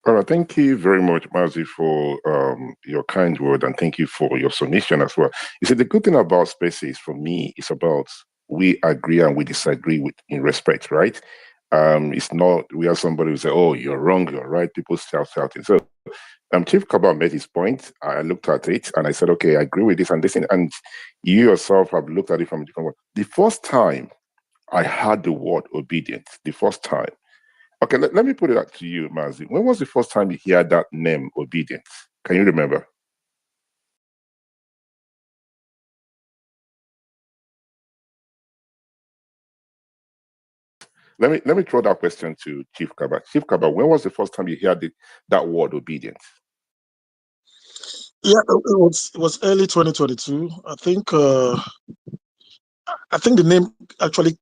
All right, thank you very much, Mazi, for your kind word, and thank you for your submission as well. You see, the good thing about spaces for me is about we agree and we disagree with in respect, right? It's not we have somebody who say, "Oh, you're wrong, you're right." People shouting. So, Chief Kabal made his point. I looked at it and I said, "Okay, I agree with this and this." And you yourself have looked at it from a different way. The first time I heard the word obedient, the first time. Okay, let me put it out to you, Mazi. When was the first time you heard that name, obedience? Can you remember? Let me throw that question to Chief Kaba. Chief Kaba, when was the first time you heard that word obedience? Yeah, it was early 2022. I think the name actually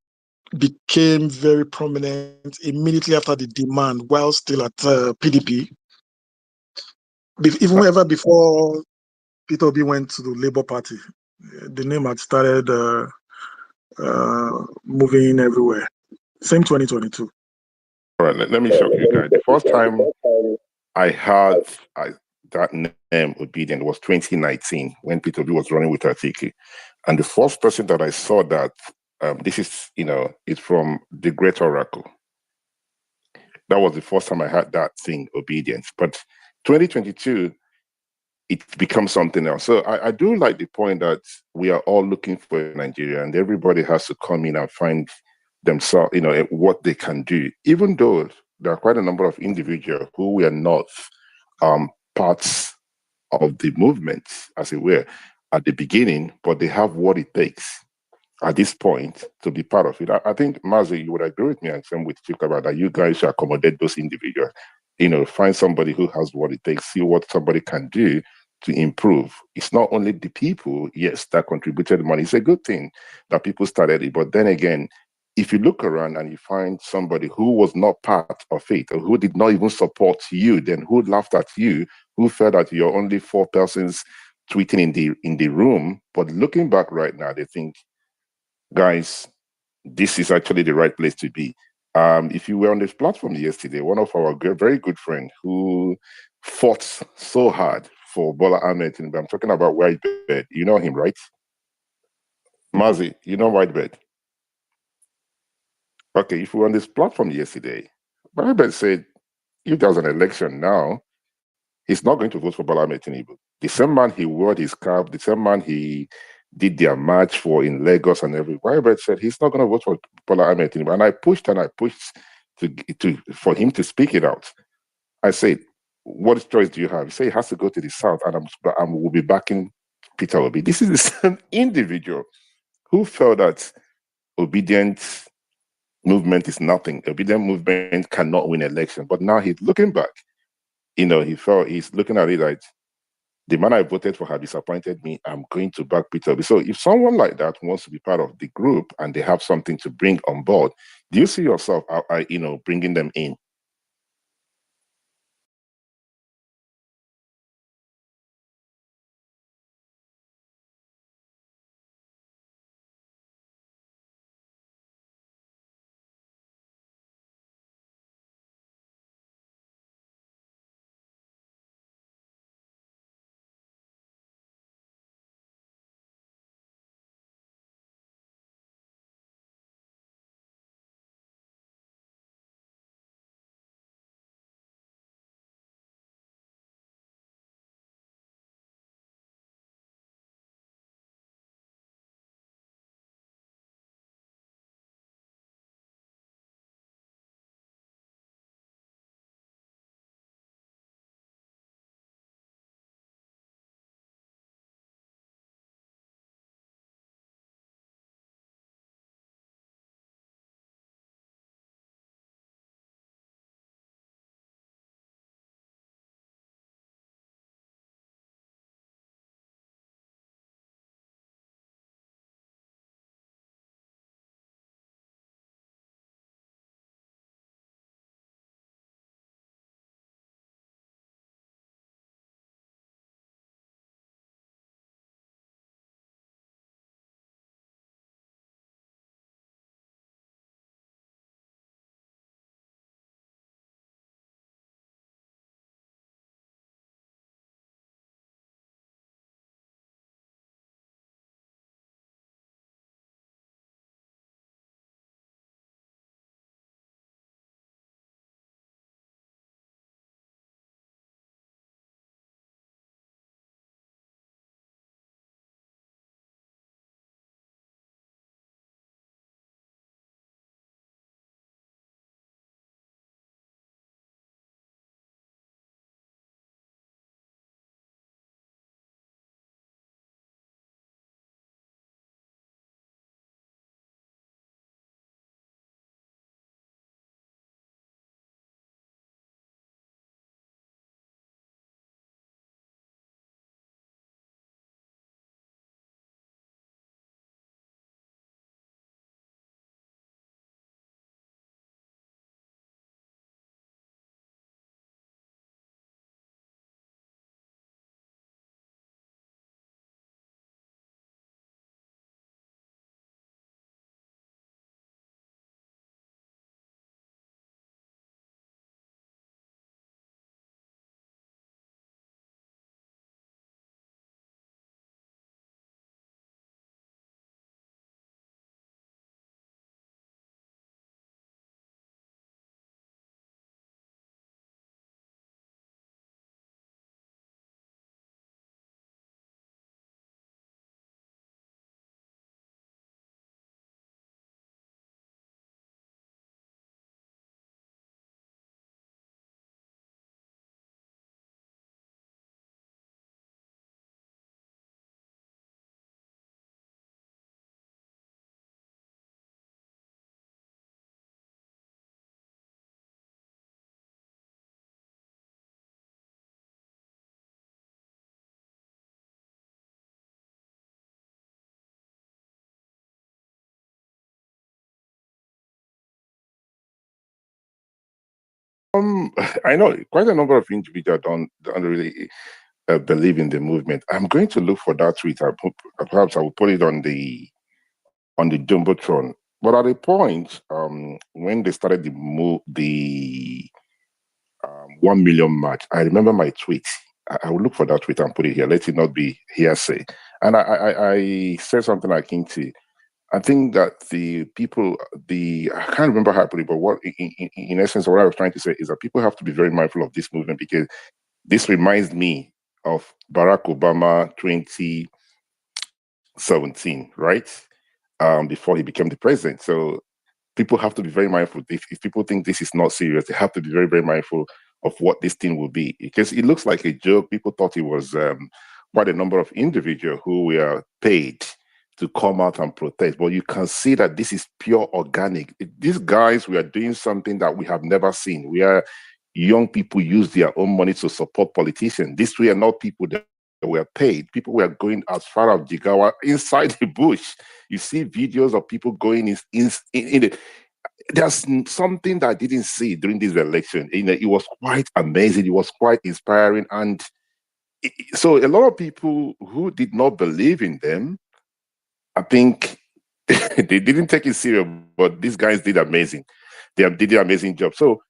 became very prominent immediately after the demand, while still at PDP. Even Now, ever before Peter Obi went to the Labour Party, the name had started moving everywhere. Same 2022. all right, let me shock you guys. The first time I heard I, that name obedient was 2019 when Peter Obi was running with Atiki. And the first person that I saw that this is, it's from the Great Oracle. That was the first time I had that thing, obedience. But 2022, it becomes something else. So I do like the point that we are all looking for Nigeria, and everybody has to come in and find themselves, what they can do. Even though there are quite a number of individuals who were not parts of the movement, as it were, at the beginning, but they have what it takes at this point to be part of it. I think, Mazi, you would agree with me and same with Chikaba that you guys should accommodate those individuals. Find somebody who has what it takes, see what somebody can do to improve. It's not only the people, yes, that contributed money. It's a good thing that people started it. But then again, if you look around and you find somebody who was not part of it or who did not even support you, then who laughed at you, who felt that you're only four persons tweeting in the room, but looking back right now, they think, guys, this is actually the right place to be. If you were on this platform yesterday, one of our very good friends who fought so hard for Bola Ahmed Tinubu, I'm talking about Whitebird. You know him, right? Mazi, you know Whitebird. Okay, if we were on this platform yesterday, Whitebird said, if there's an election now, he's not going to vote for Bola Ahmed Tinubu. The same man he wore his cap, the same man he did their march for in Lagos and everywhere. Whitebird said he's not going to vote for Bola Ahmed Tinubu. And I pushed to for him to speak it out. I said, what choice do you have? He said he has to go to the south, and I will be backing Peter Obi. This is the same individual who felt that obedient movement is nothing. Obedient movement cannot win election. But now he's looking back. He's looking at it like the man I voted for had disappointed me. I'm going to back Peter Obi. So if someone like that wants to be part of the group and they have something to bring on board, do you see yourself, bringing them in? I know quite a number of individuals don't really believe in the movement. I'm going to look for that tweet. Perhaps I will put it on the jumbotron. But at a point, when they started the 1 million march, I remember my tweet. I will look for that tweet and put it here. Let it not be hearsay. And I said something like, I think that the people, I can't remember how I put it, but what, in essence, what I was trying to say is that people have to be very mindful of this movement because this reminds me of Barack Obama 2017, right? Before he became the president. So people have to be very mindful. If people think this is not serious, they have to be very, very mindful of what this thing will be. Because it looks like a joke. People thought it was quite a number of individuals who were paid to come out and protest. But you can see that this is pure organic. These guys were doing something that we have never seen. We are young people use their own money to support politicians. These were not people that were paid. People were going as far as Jigawa inside the bush. You see videos of people going in the, there's something that I didn't see during this election. It was quite amazing. It was quite inspiring. And so a lot of people who did not believe in them, I think they didn't take it serious, but these guys did amazing. They did an amazing job. So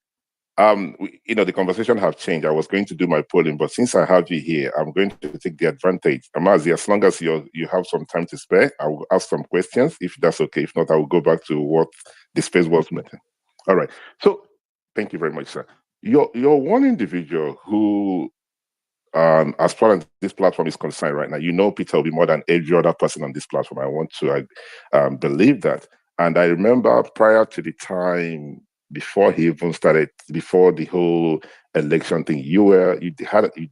the conversation have changed. I was going to do my polling, but since I have you here, I'm going to take the advantage. Amazi, as long as you have some time to spare, I will ask some questions, if that's okay. If not, I will go back to what the space was meant. All right. So thank you very much, sir. You're one individual who, as far as this platform is concerned right now, Peter will be more than every other person on this platform. I want to believe that. And I remember prior to the time before he even started, before the whole election thing, you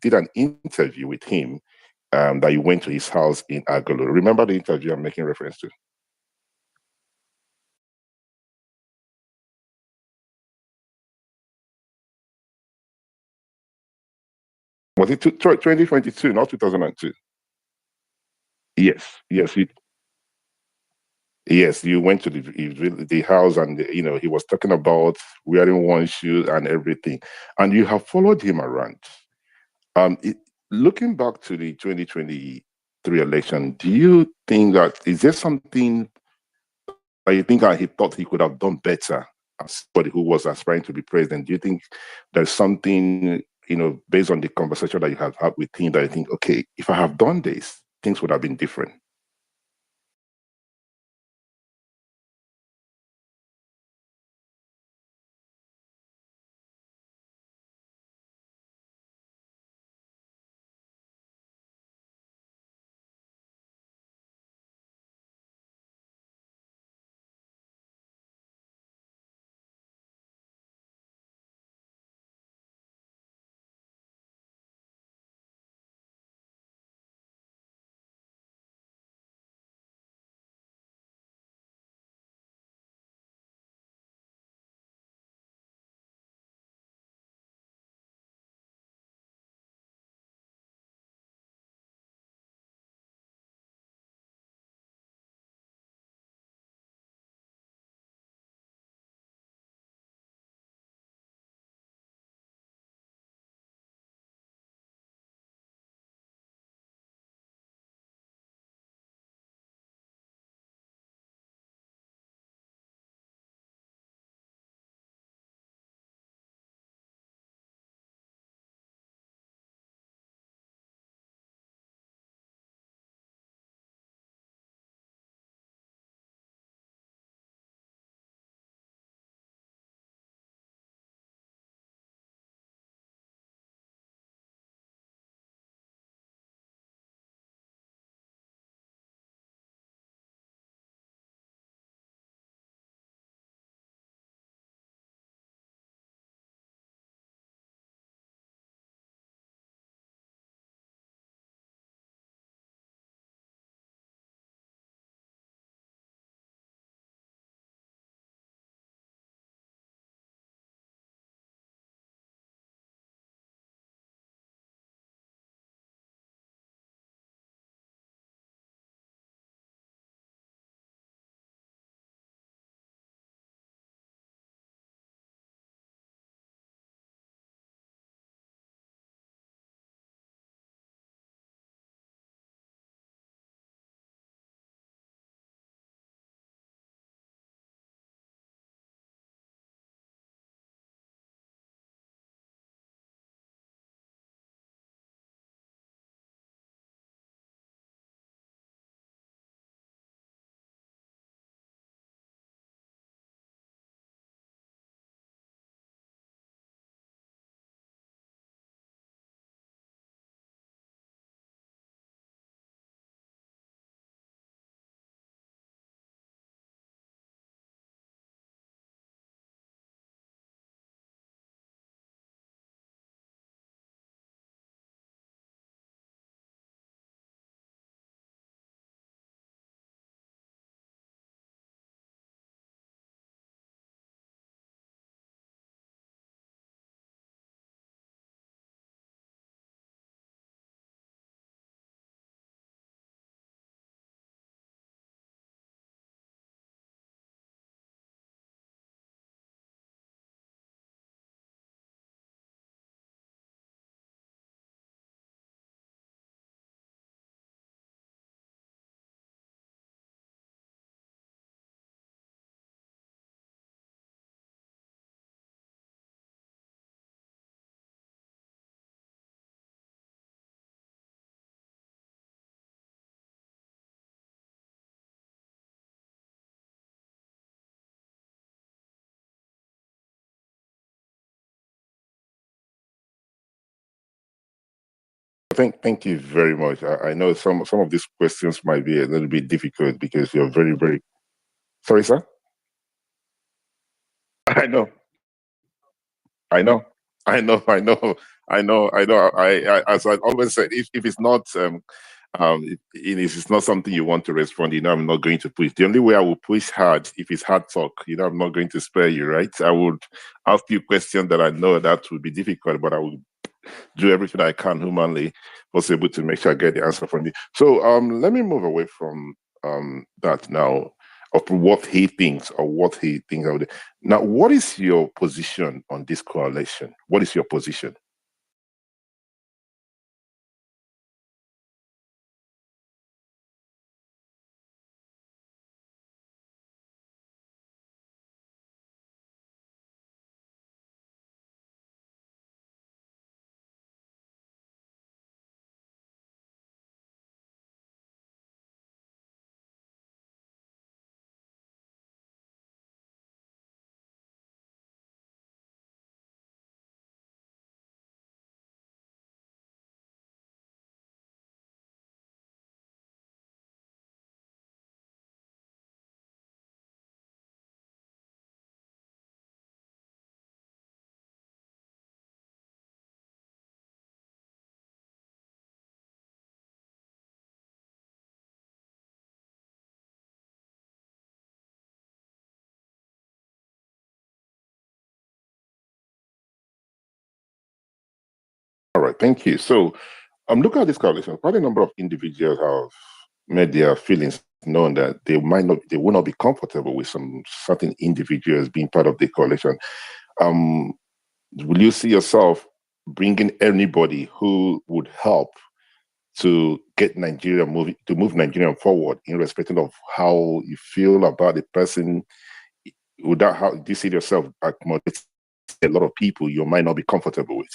did an interview with him that you went to his house in Agolo. Remember the interview I'm making reference to? Was it 2022, not 2002? Yes, yes, yes. You went to the house, and he was talking about wearing one shoe and everything, and you have followed him around. Um, it, Looking back to the 2023 election, do you think that is there something that you think that he thought he could have done better as somebody who was aspiring to be president? Do you think there's something, based on the conversation that you have had with him, that you think, okay, if I have done this, things would have been different? thank you very much. I know some of these questions might be a little bit difficult because you're very, very sorry, sir. I know, I know, I know, I know, I know, I know. As I always said, if it's not if it's not something you want to respond, I'm not going to push. The only way I will push hard if it's hard talk, I'm not going to spare you, right? I would ask you questions that I know that would be difficult, but I will do everything I can humanly possible to make sure I get the answer from you. So let me move away from that now of what he thinks or what he thinks of it. Now, what is your position on this coalition? What is your position? All right, thank you. So looking at this coalition, quite a number of individuals have made their feelings known that they will not be comfortable with some certain individuals being part of the coalition. Um, will you see yourself bringing anybody who would help to get Nigeria move Nigeria forward, irrespective of how you feel about the person? Would that how do you see yourself accommodating a lot of people you might not be comfortable with?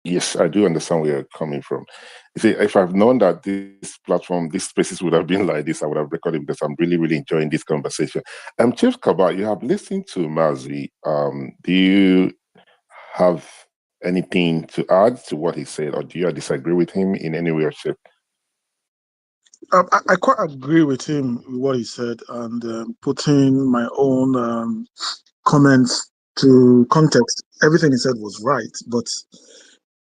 Yes, I do understand where you're coming from. You see, if I've known that this platform, these spaces would have been like this, I would have recorded because I'm really, really enjoying this conversation. Chief Kabak, you have listened to Mazi. Do you have anything to add to what he said, or do you disagree with him in any way or shape? I quite agree with him with what he said, and putting my own comments to context. Everything he said was right, but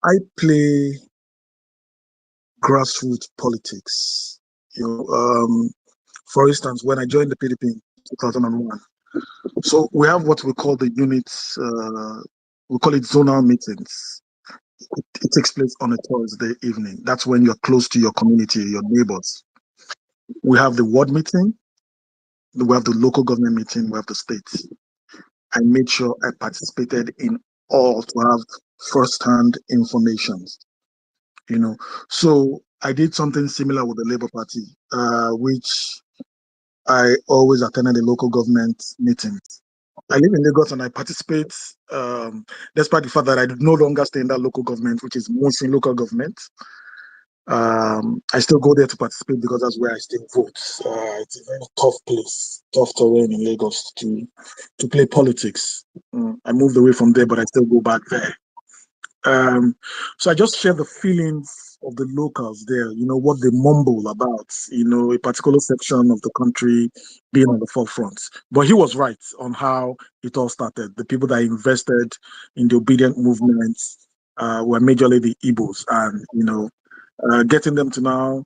I play grassroots politics. For instance, when I joined the PDP in 2001, so we have what we call the units. We call it zonal meetings. It takes place on a Thursday evening. That's when you're close to your community, your neighbors. We have the ward meeting, we have the local government meeting, we have the state. I made sure I participated in all to have first-hand information. So I did something similar with the Labour Party, which I always attended the local government meetings. I live in Lagos and I participate, despite the fact that I no longer stay in that local government, which is mostly local government. I still go there to participate because that's where I still vote. It's a very tough place, tough terrain in Lagos to play politics. I moved away from there, but I still go back there. So I just share the feelings of the locals there, what they mumble about, a particular section of the country being on the forefront. But he was right on how it all started. The people that invested in the ObiDient movement were majorly the Igbos, and getting them to now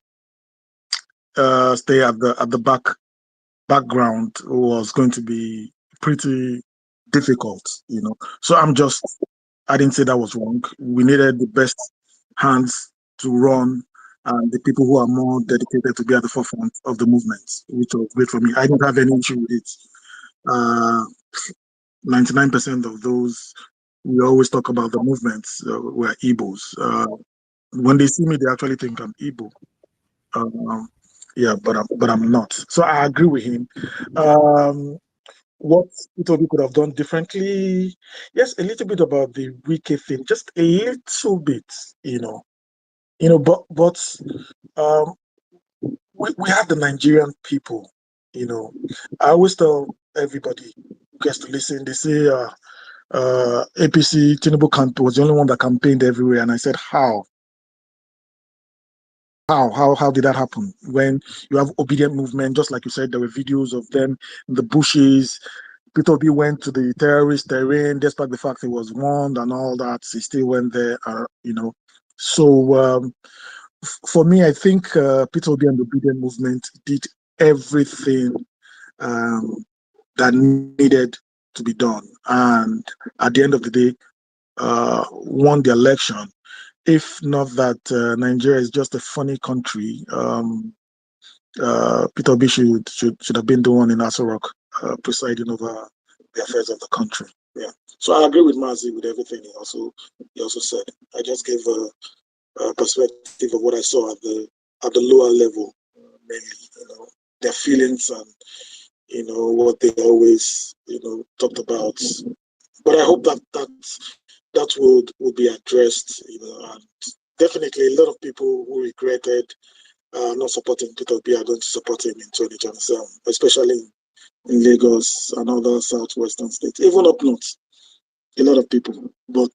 stay at the background was going to be pretty difficult. So I didn't say that was wrong. We needed the best hands to run and the people who are more dedicated to be at the forefront of the movement, which was great for me. I didn't have any issue with it. 99% of those we always talk about the movements were Igbos. When they see me, they actually think I'm Igbo. Yeah, but I'm not. So I agree with him. What Itobi could have done differently? Yes, a little bit about the wiki thing, just a little bit, but um, we have the Nigerian people. I always tell everybody who gets to listen. They say APC Tinubu was the only one that campaigned everywhere, and I said how. How did that happen? When you have ObiDient movement, just like you said, there were videos of them in the bushes. Peter Obi went to the terrorist terrain, despite the fact he was warned and all that. He still went there, So for me, I think Peter Obi and the ObiDient movement did everything that needed to be done, and at the end of the day, won the election. If not that Nigeria is just a funny country, Peter Obi should have been the one in Aso Rock presiding over the affairs of the country. Yeah. So I agree with Mazi with everything he also said. I just gave a perspective of what I saw at the lower level, mainly, their feelings and what they always talked about. But I hope that would be addressed, and definitely a lot of people who regretted not supporting Peter Obi are going to support him in 2027, especially in Lagos and other southwestern states, even up north. A lot of people, but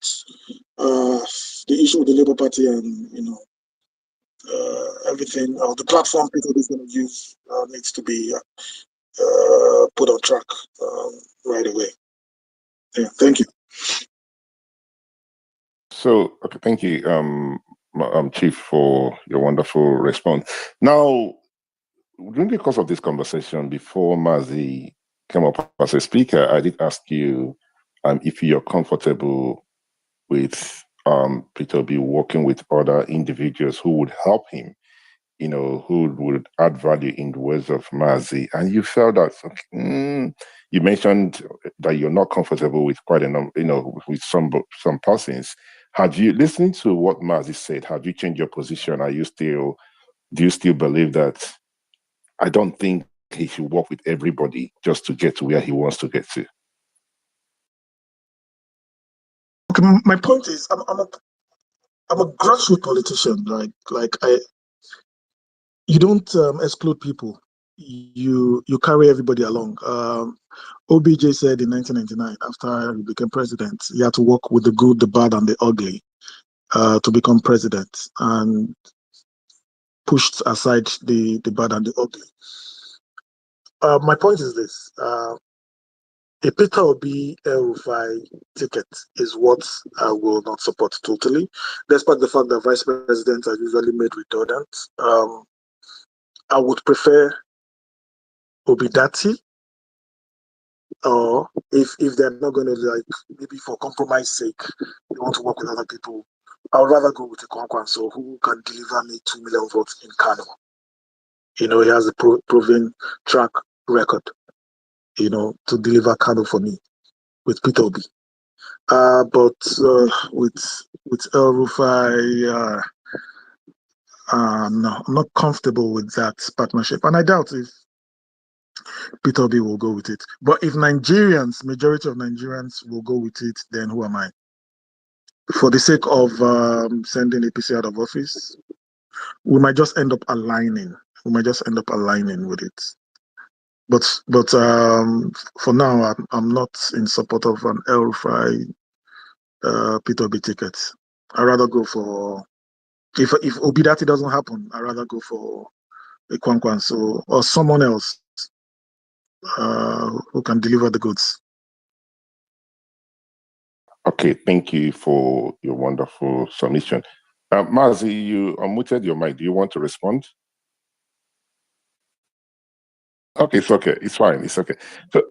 the issue with the Labour Party and everything, the platform Peter is going to use needs to be put on track right away. Yeah, thank you. So, okay, thank you, Chief, for your wonderful response. Now, during the course of this conversation, before Mazi came up as a speaker, I did ask you if you're comfortable with Peter Obi working with other individuals who would help him, who would add value in the words of Mazi. And you felt that you mentioned that you're not comfortable with quite a number, with some persons. Have you, listening to what Mazi said, have you changed your position? Do you still believe that I don't think he should work with everybody just to get to where he wants to get to? Okay, my point is, I'm a grassroots politician. You don't exclude people. you carry everybody along. OBJ said in 1999, after he became president, he had to work with the good, the bad, and the ugly to become president, and pushed aside the bad and the ugly. My point is this: a Peter Obi El-Rufai ticket is what I will not support totally, despite the fact that vice presidents are usually made redundant. I would prefer Obidati, or if they're not going to, like, maybe for compromise sake, they want to work with other people, I would rather go with a Kwankwanso who can deliver me 2 million votes in Kano. He has a proven track record, to deliver Kano for me with Peter Obi. But with El-Rufai, no, I'm not comfortable with that partnership, and I doubt if Peter Obi will go with it. But if majority of Nigerians will go with it, then who am I? For the sake of sending APC out of office, we might just end up aligning. With it. But for now, I'm not in support of an El-Rufai Peter Obi ticket. I rather go for, if Obidati doesn't happen, I rather go for a Kwankwanso or someone else who can deliver the goods. Okay, thank you for your wonderful submission. Mazi, you unmuted your mic. Do you want to respond? Okay, it's okay. It's fine. It's okay. So,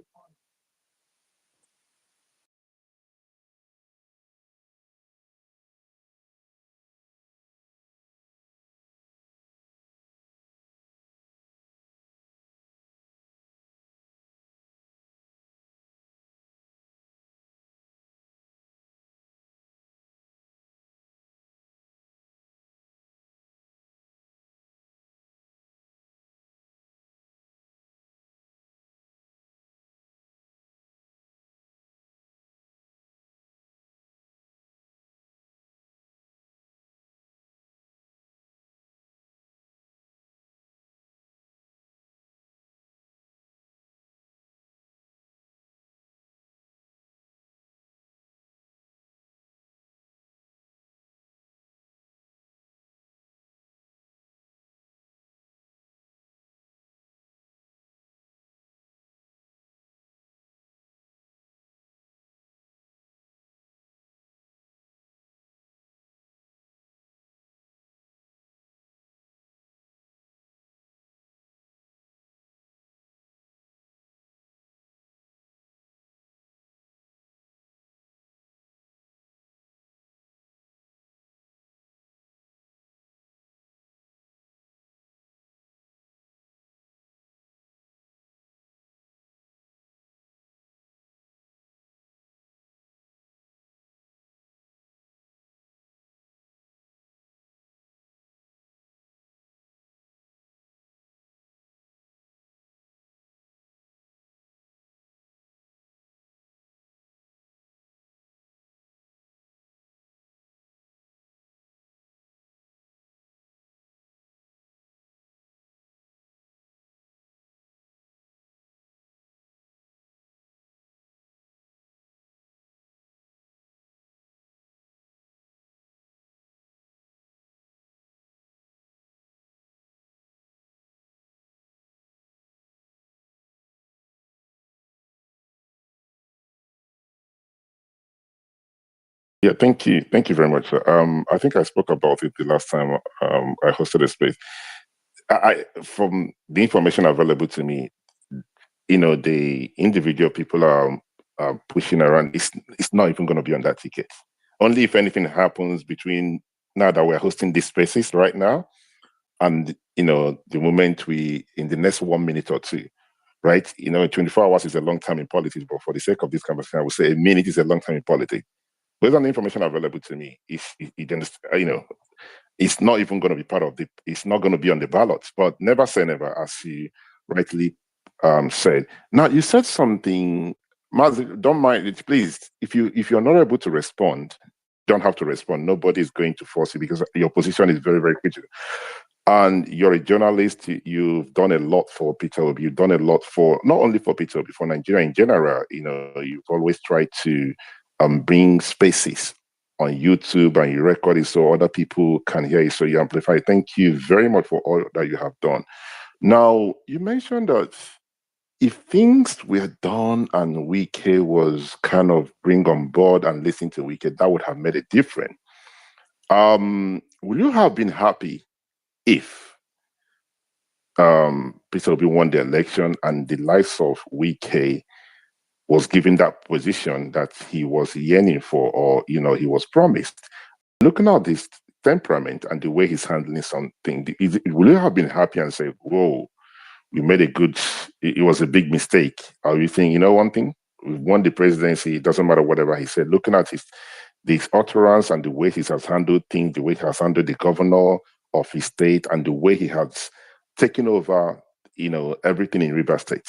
yeah, thank you. Thank you very much. I think I spoke about it the last time I hosted a space. From the information available to me, the individual people are pushing around. It's not even going to be on that ticket. Only if anything happens between now that we're hosting these spaces right now, and the moment in the next 1 minute or two, right? 24 hours is a long time in politics, but for the sake of this conversation, I would say a minute is a long time in politics. Based on the information available to me, it's not even going to be it's not going to be on the ballots. But never say never, as you rightly said. Now, you said something, Maz, don't mind it, please. If you're not able to respond, don't have to respond. Nobody is going to force you because your position is very, very critical. And you're a journalist. You've done a lot for Peter Obi. You've done a lot for not only for Peter Obi, for Nigeria in general. You know, you've always tried to bring spaces on YouTube and you record it so other people can hear it. So you amplify. Thank you very much for all that you have done. Now, you mentioned that if things were done and Wike was kind of bring on board and listen to Wike, that would have made it different. Would you have been happy if Peter Obi won the election and the likes of Wike was given that position that he was yearning for, or he was promised? Looking at this temperament and the way he's handling something, will you have been happy and say, "Whoa, we made a good, it was a big mistake"? Are you think, one thing, we won the presidency, it doesn't matter whatever he said. Looking at this utterance and the way he has handled things, the way he has handled the governor of his state, and the way he has taken over, everything in River State.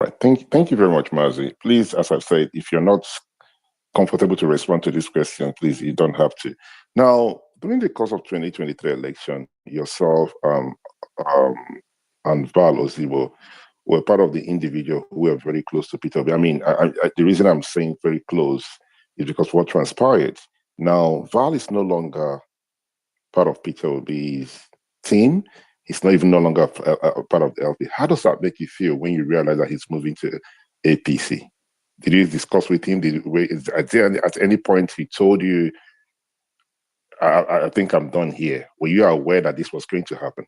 Right. Thank you very much, Mazi. Please, as I've said, if you're not comfortable to respond to this question, please, you don't have to. Now, during the course of 2023 election, yourself um, and Val Ozibo were part of the individual who were very close to Peter Obi. I mean, the reason I'm saying very close is because what transpired. Now, Val is no longer part of Peter Obi's team. He's not even no longer a part of the LP. How does that make you feel when you realize that he's moving to APC? Did you discuss with him? At any point he told you, I think I'm done here? Were you aware that this was going to happen?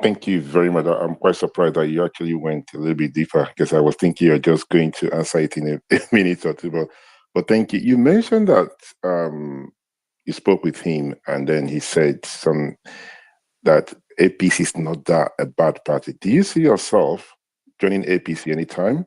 Thank you very much. I'm quite surprised that you actually went a little bit deeper because I was thinking you're just going to answer it in a minute or two. But thank you. You mentioned that you spoke with him and then he said that APC is not that a bad party. Do you see yourself joining APC anytime?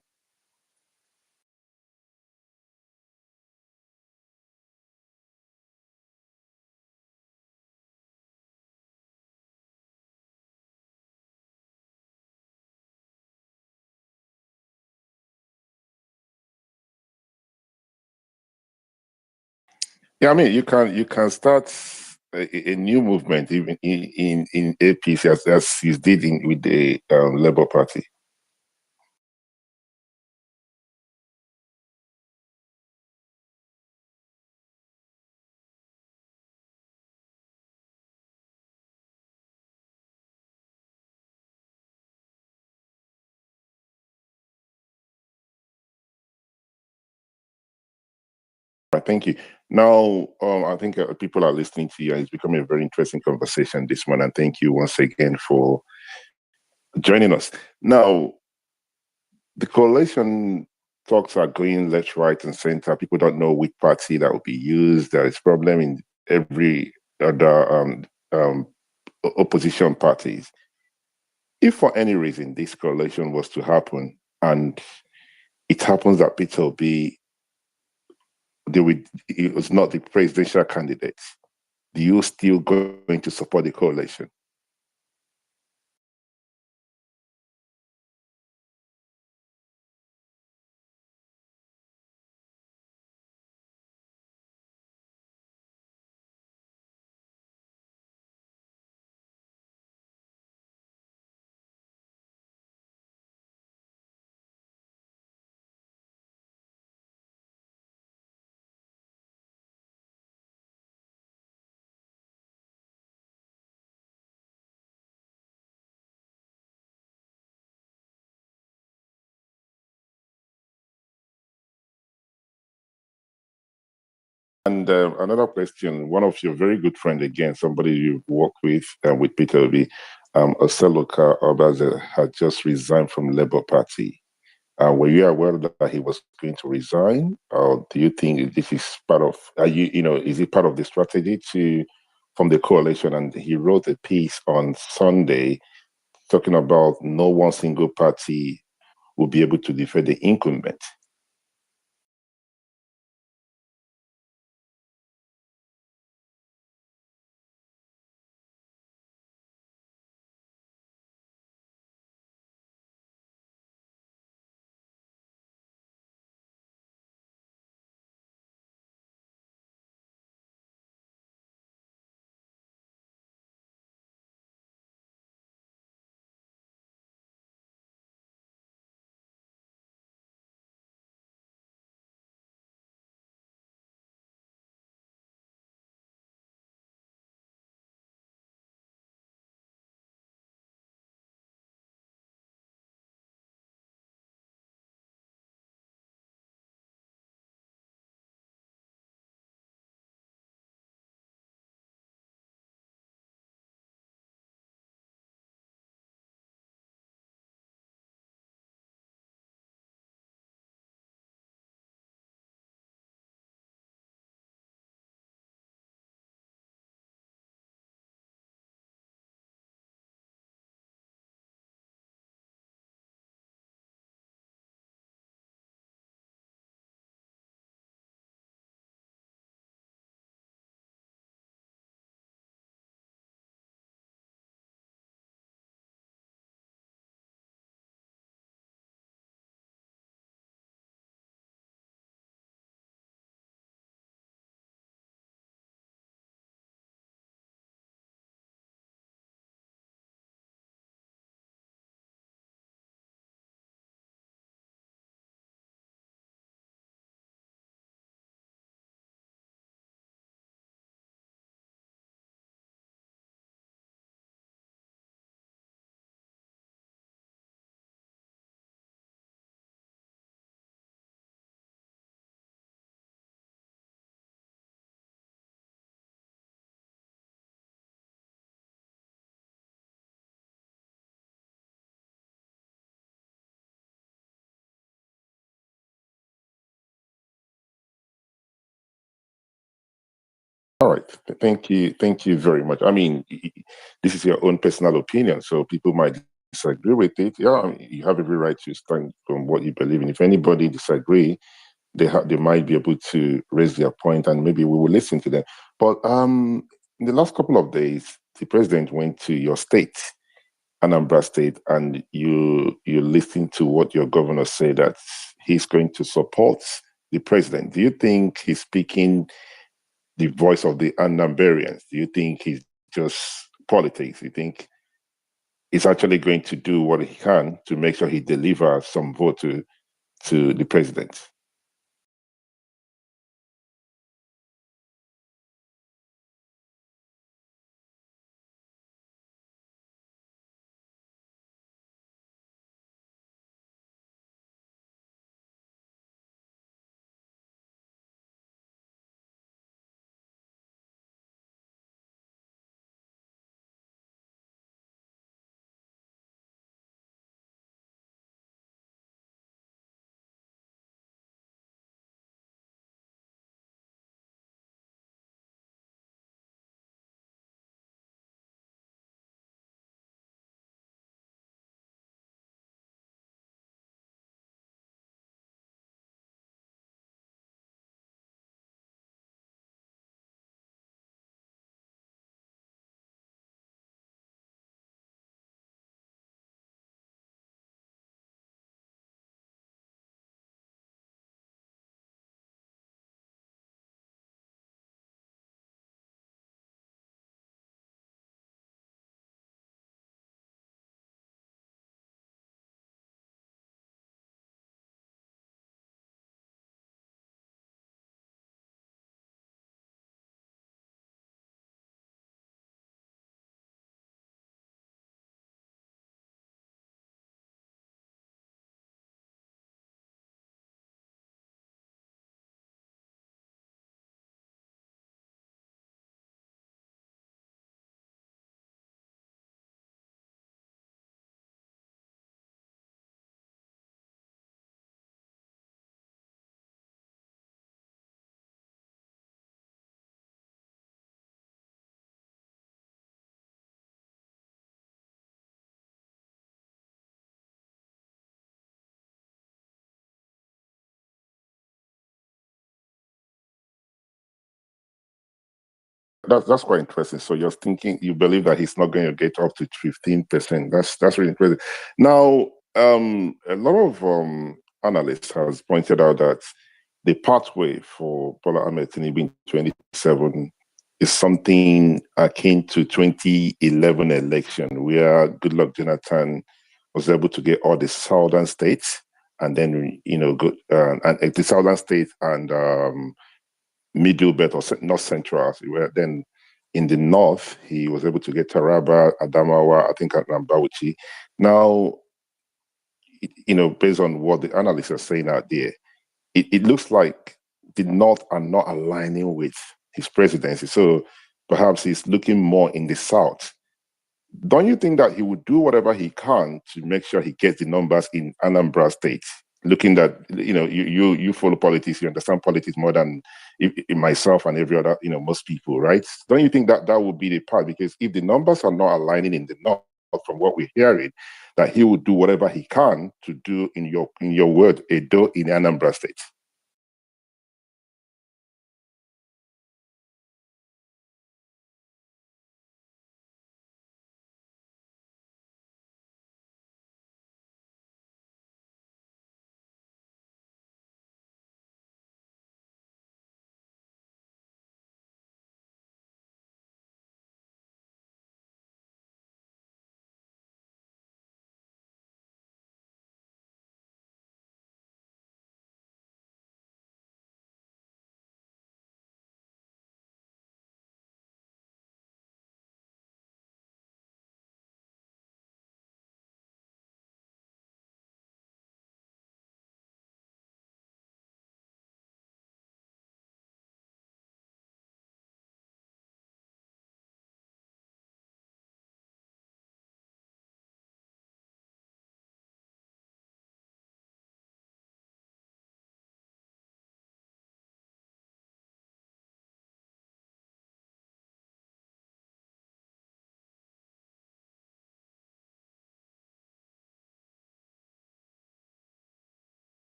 Yeah, I mean, you can start a new movement even in APC as you did with the Labour Party. Right, thank you. Now, I think people are listening to you, and it's becoming a very interesting conversation this morning. And thank you once again for joining us. Now, the coalition talks are going left, right, and center. People don't know which party that will be used. There is problem in every other um, opposition parties. If for any reason this coalition was to happen, and it happens that Peter Obi it was not the presidential candidate, do you still going to support the coalition? And another question, one of your very good friends, again, somebody you've worked with Peter Obi, Oseloka Obaze, had just resigned from Labour Party. Were you aware that he was going to resign, or do you think this is part of? Is it part of the strategy to from the coalition? And he wrote a piece on Sunday talking about no one single party will be able to defeat the incumbent. All right. Thank you very much. I mean, this is your own personal opinion, so people might disagree with it. Yeah, I mean, you have every right to stand from what you believe in. If anybody disagree, they might be able to raise their point, and maybe we will listen to them. But in the last couple of days, the president went to your state, Anambra State, and you listened to what your governor said that he's going to support the president. Do you think he's speaking the voice of the Anambarians? Do you think he's just politics? Do you think he's actually going to do what he can to make sure he delivers some vote to the president? That's quite interesting. So you're thinking, you believe that he's not going to get up to 15%. That's really interesting. Now, a lot of analysts has pointed out that the pathway for Bola Ahmed Tinubu in 27 is something akin to 2011 election, where Goodluck Jonathan was able to get all the southern states, and then go and the southern states and middle belt or not central. Where then in the north he was able to get Taraba, Adamawa, I think, and Bauchi. Now, based on what the analysts are saying out there, it looks like the North are not aligning with his presidency. So perhaps he's looking more in the South. Don't you think that he would do whatever he can to make sure he gets the numbers in Anambra State? Looking that, you follow politics, you understand politics more than myself and every other, most people, right? Don't you think that that would be the part? Because if the numbers are not aligning in the North, from what we're hearing, that he would do whatever he can to do, in your word, a do in Anambra State.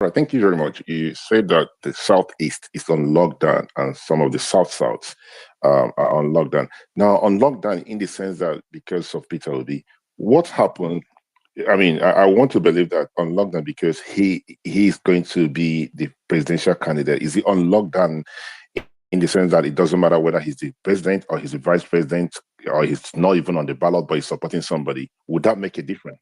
Right, thank you very much. You said that the southeast is on lockdown and some of the south are on lockdown. Now, on lockdown, in the sense that because of Peter Obi, what happened? I mean, I want to believe that on lockdown because he's going to be the presidential candidate. Is he on lockdown in the sense that it doesn't matter whether he's the president or he's the vice president or he's not even on the ballot, but he's supporting somebody? Would that make a difference?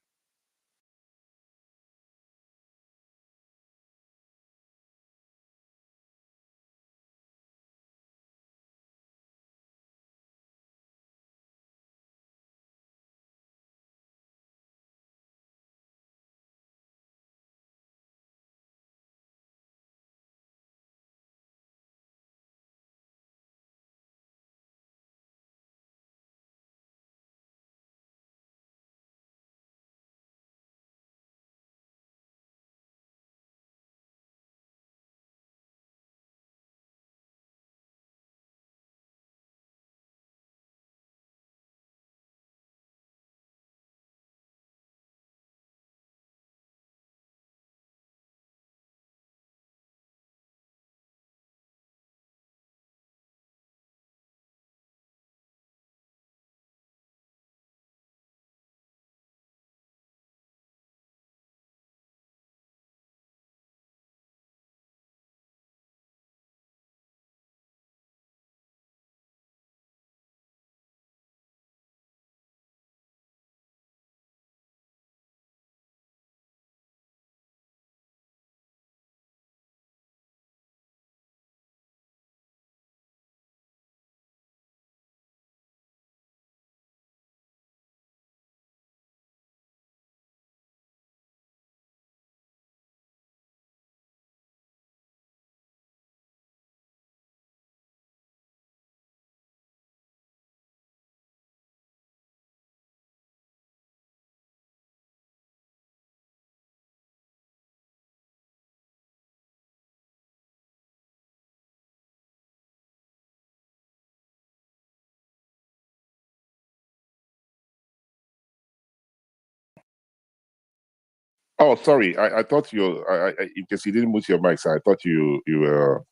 Oh, sorry. I thought because you didn't mute your mic, so I thought you were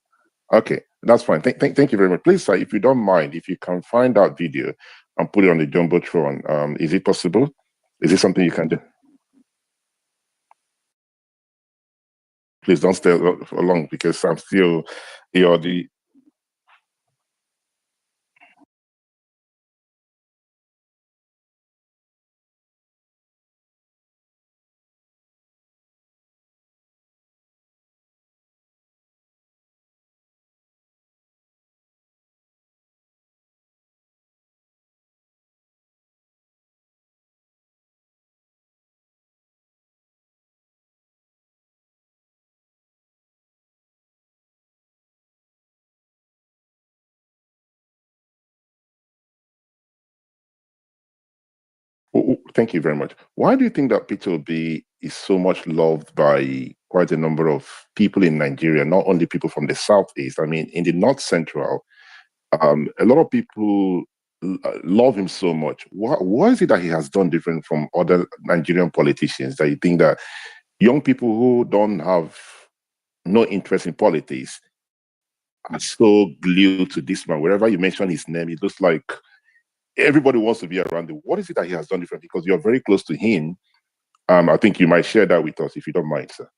okay. That's fine. Thank you very much. Please, sir, if you don't mind, if you can find that video and put it on the jumbotron, is it possible? Is it something you can do? Please don't stay for long because I'm still, you're the thank you very much. Why do you think that Peter Obi is so much loved by quite a number of people in Nigeria, not only people from the southeast? I mean, in the north central, a lot of people love him so much. What is it that he has done different from other Nigerian politicians that you think that young people who don't have no interest in politics are so glued to this man? Wherever you mention his name, it looks like everybody wants to be around him. What is it that he has done different? Because you're very close to him. I think you might share that with us if you don't mind, sir.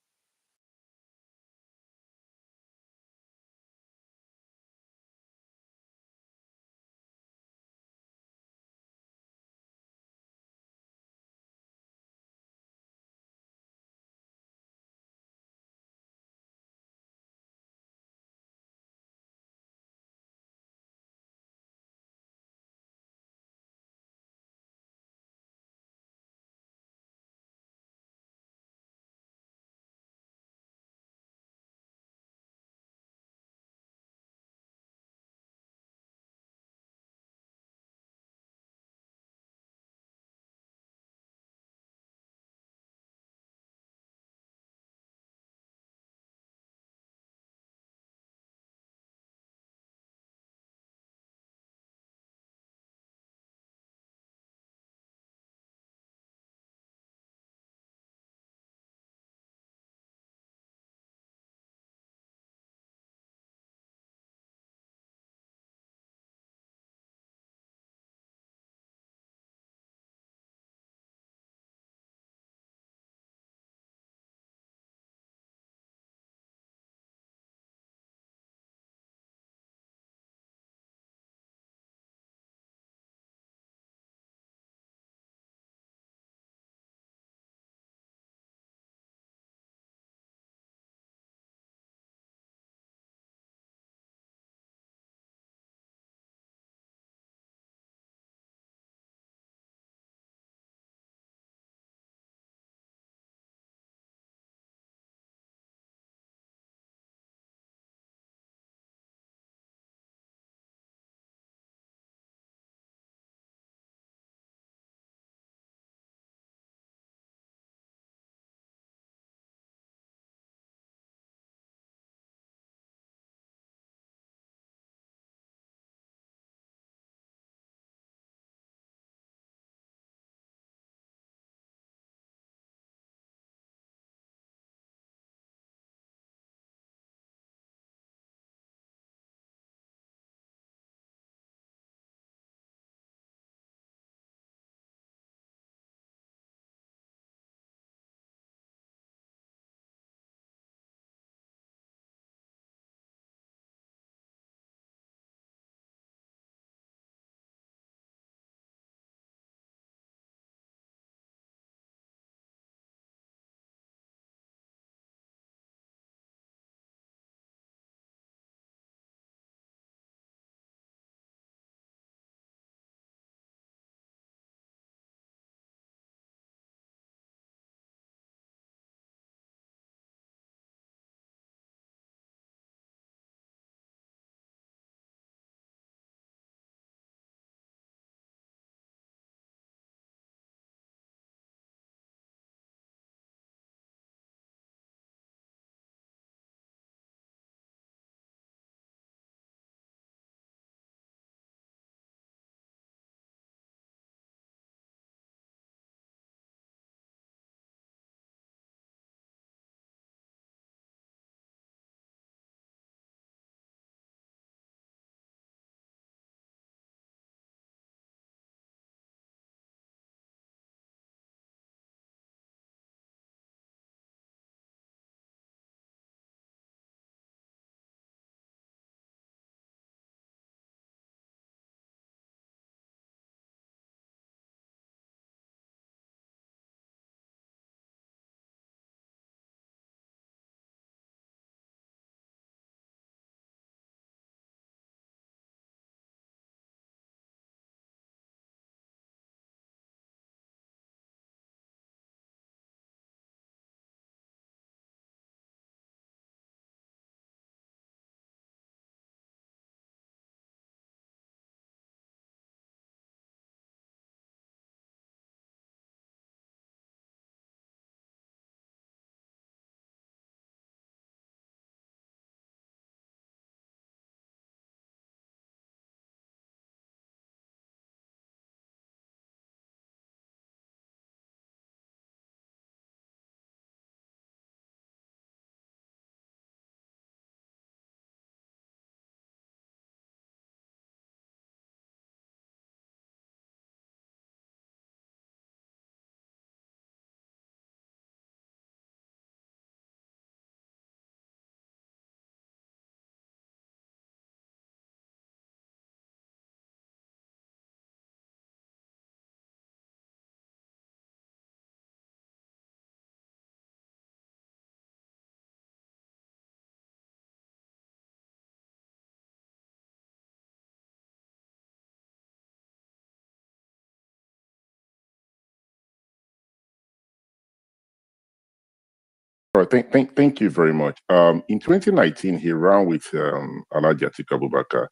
All right, thank you very much. In 2019, he ran with Alhaji Atiku Abubakar.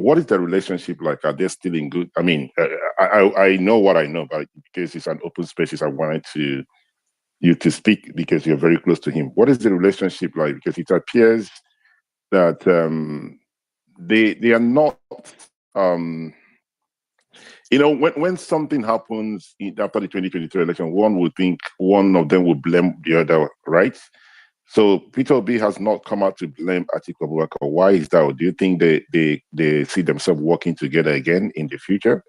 What is the relationship like? Are they still in good? I mean, I know what I know, but because it's an open space, I wanted you to speak because you're very close to him. What is the relationship like? Because it appears that they are not. Um, when something happens after the 2023 election, one would think one of them would blame the other, right? So Peter Obi has not come out to blame Atiku Abubakar. Why is that? Or do you think they see themselves working together again in the future?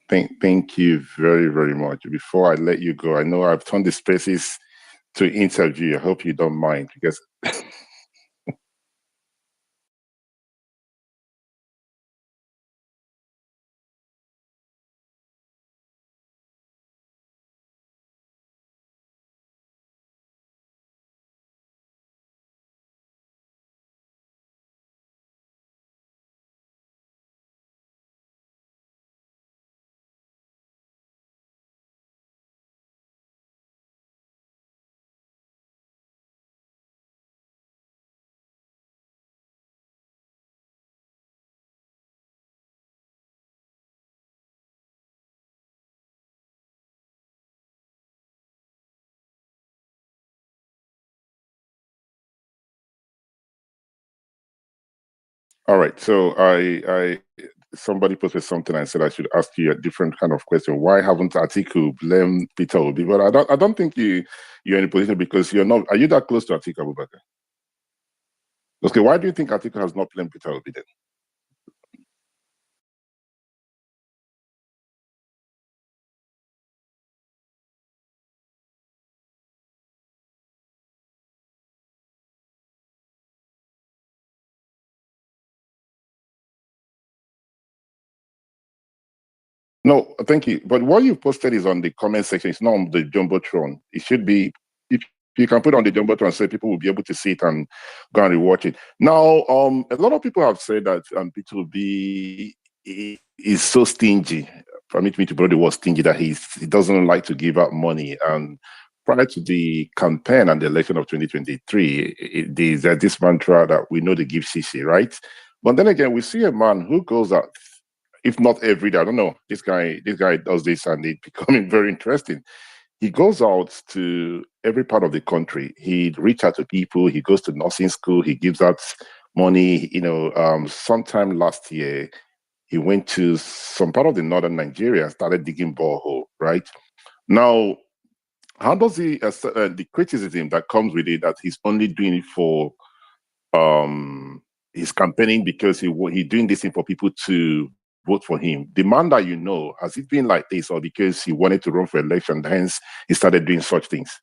Thank you very, very much. Before I let you go, I know I've turned the spaces to interview. I hope you don't mind because all right. So I somebody posted something and said I should ask you a different kind of question. Why haven't Atiku blamed Peter Obi? But I don't think you're in a position because you're not. Are you that close to Atiku Abubakar? Okay, why do you think Atiku has not blamed Peter Obi then? No, thank you. But what you posted is on the comment section. It's not on the jumbotron. It should be if you can put it on the jumbotron, so people will be able to see it and go and rewatch it. Now, a lot of people have said that Peter will be is so stingy. Permit me to borrow the word stingy that he doesn't like to give out money. And prior to the campaign and the election of 2023, there's this mantra that we know the give CC, right? But then again, we see a man who goes out if not every day. I don't know. This guy does this and it's becoming very interesting. He goes out to every part of the country. He reach out to people. He goes to nursing school. He gives out money. Sometime last year, he went to some part of the northern Nigeria and started digging borehole. Right now, how does the criticism that comes with it that he's only doing it for he's campaigning because he doing this thing for people to vote for him. The man that you know, has it been like this, or because he wanted to run for election, hence he started doing such things?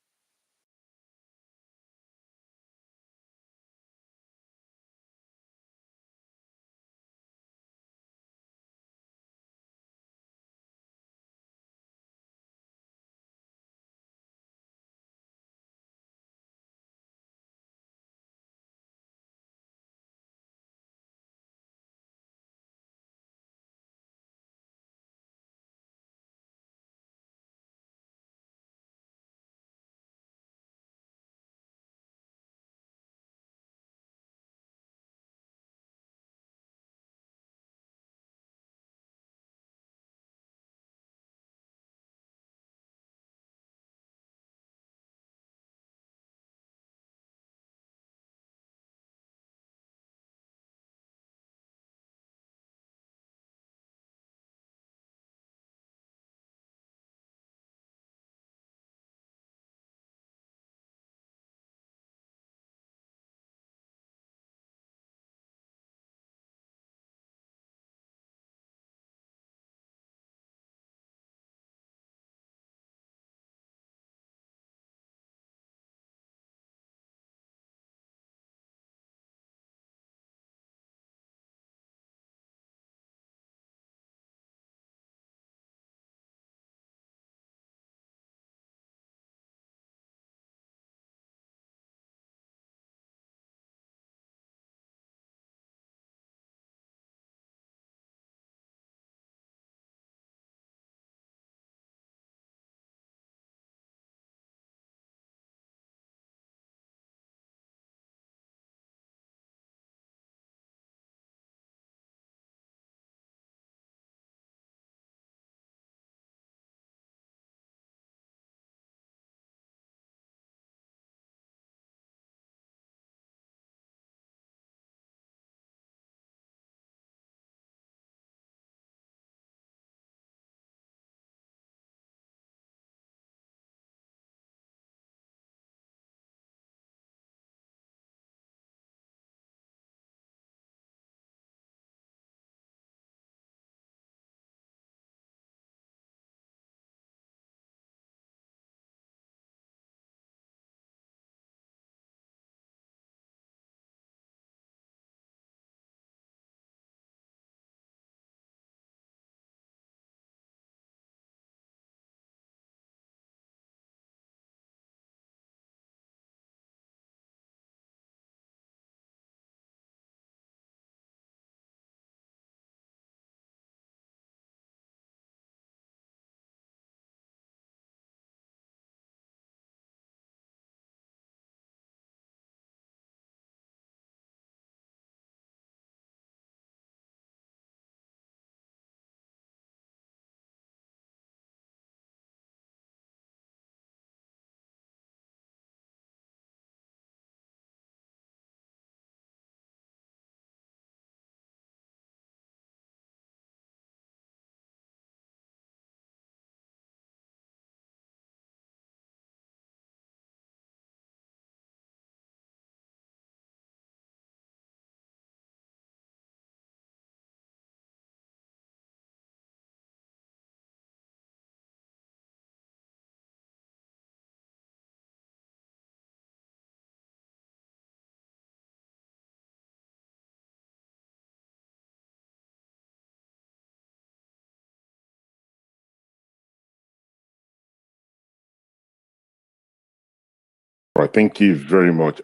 Right. Thank you very much,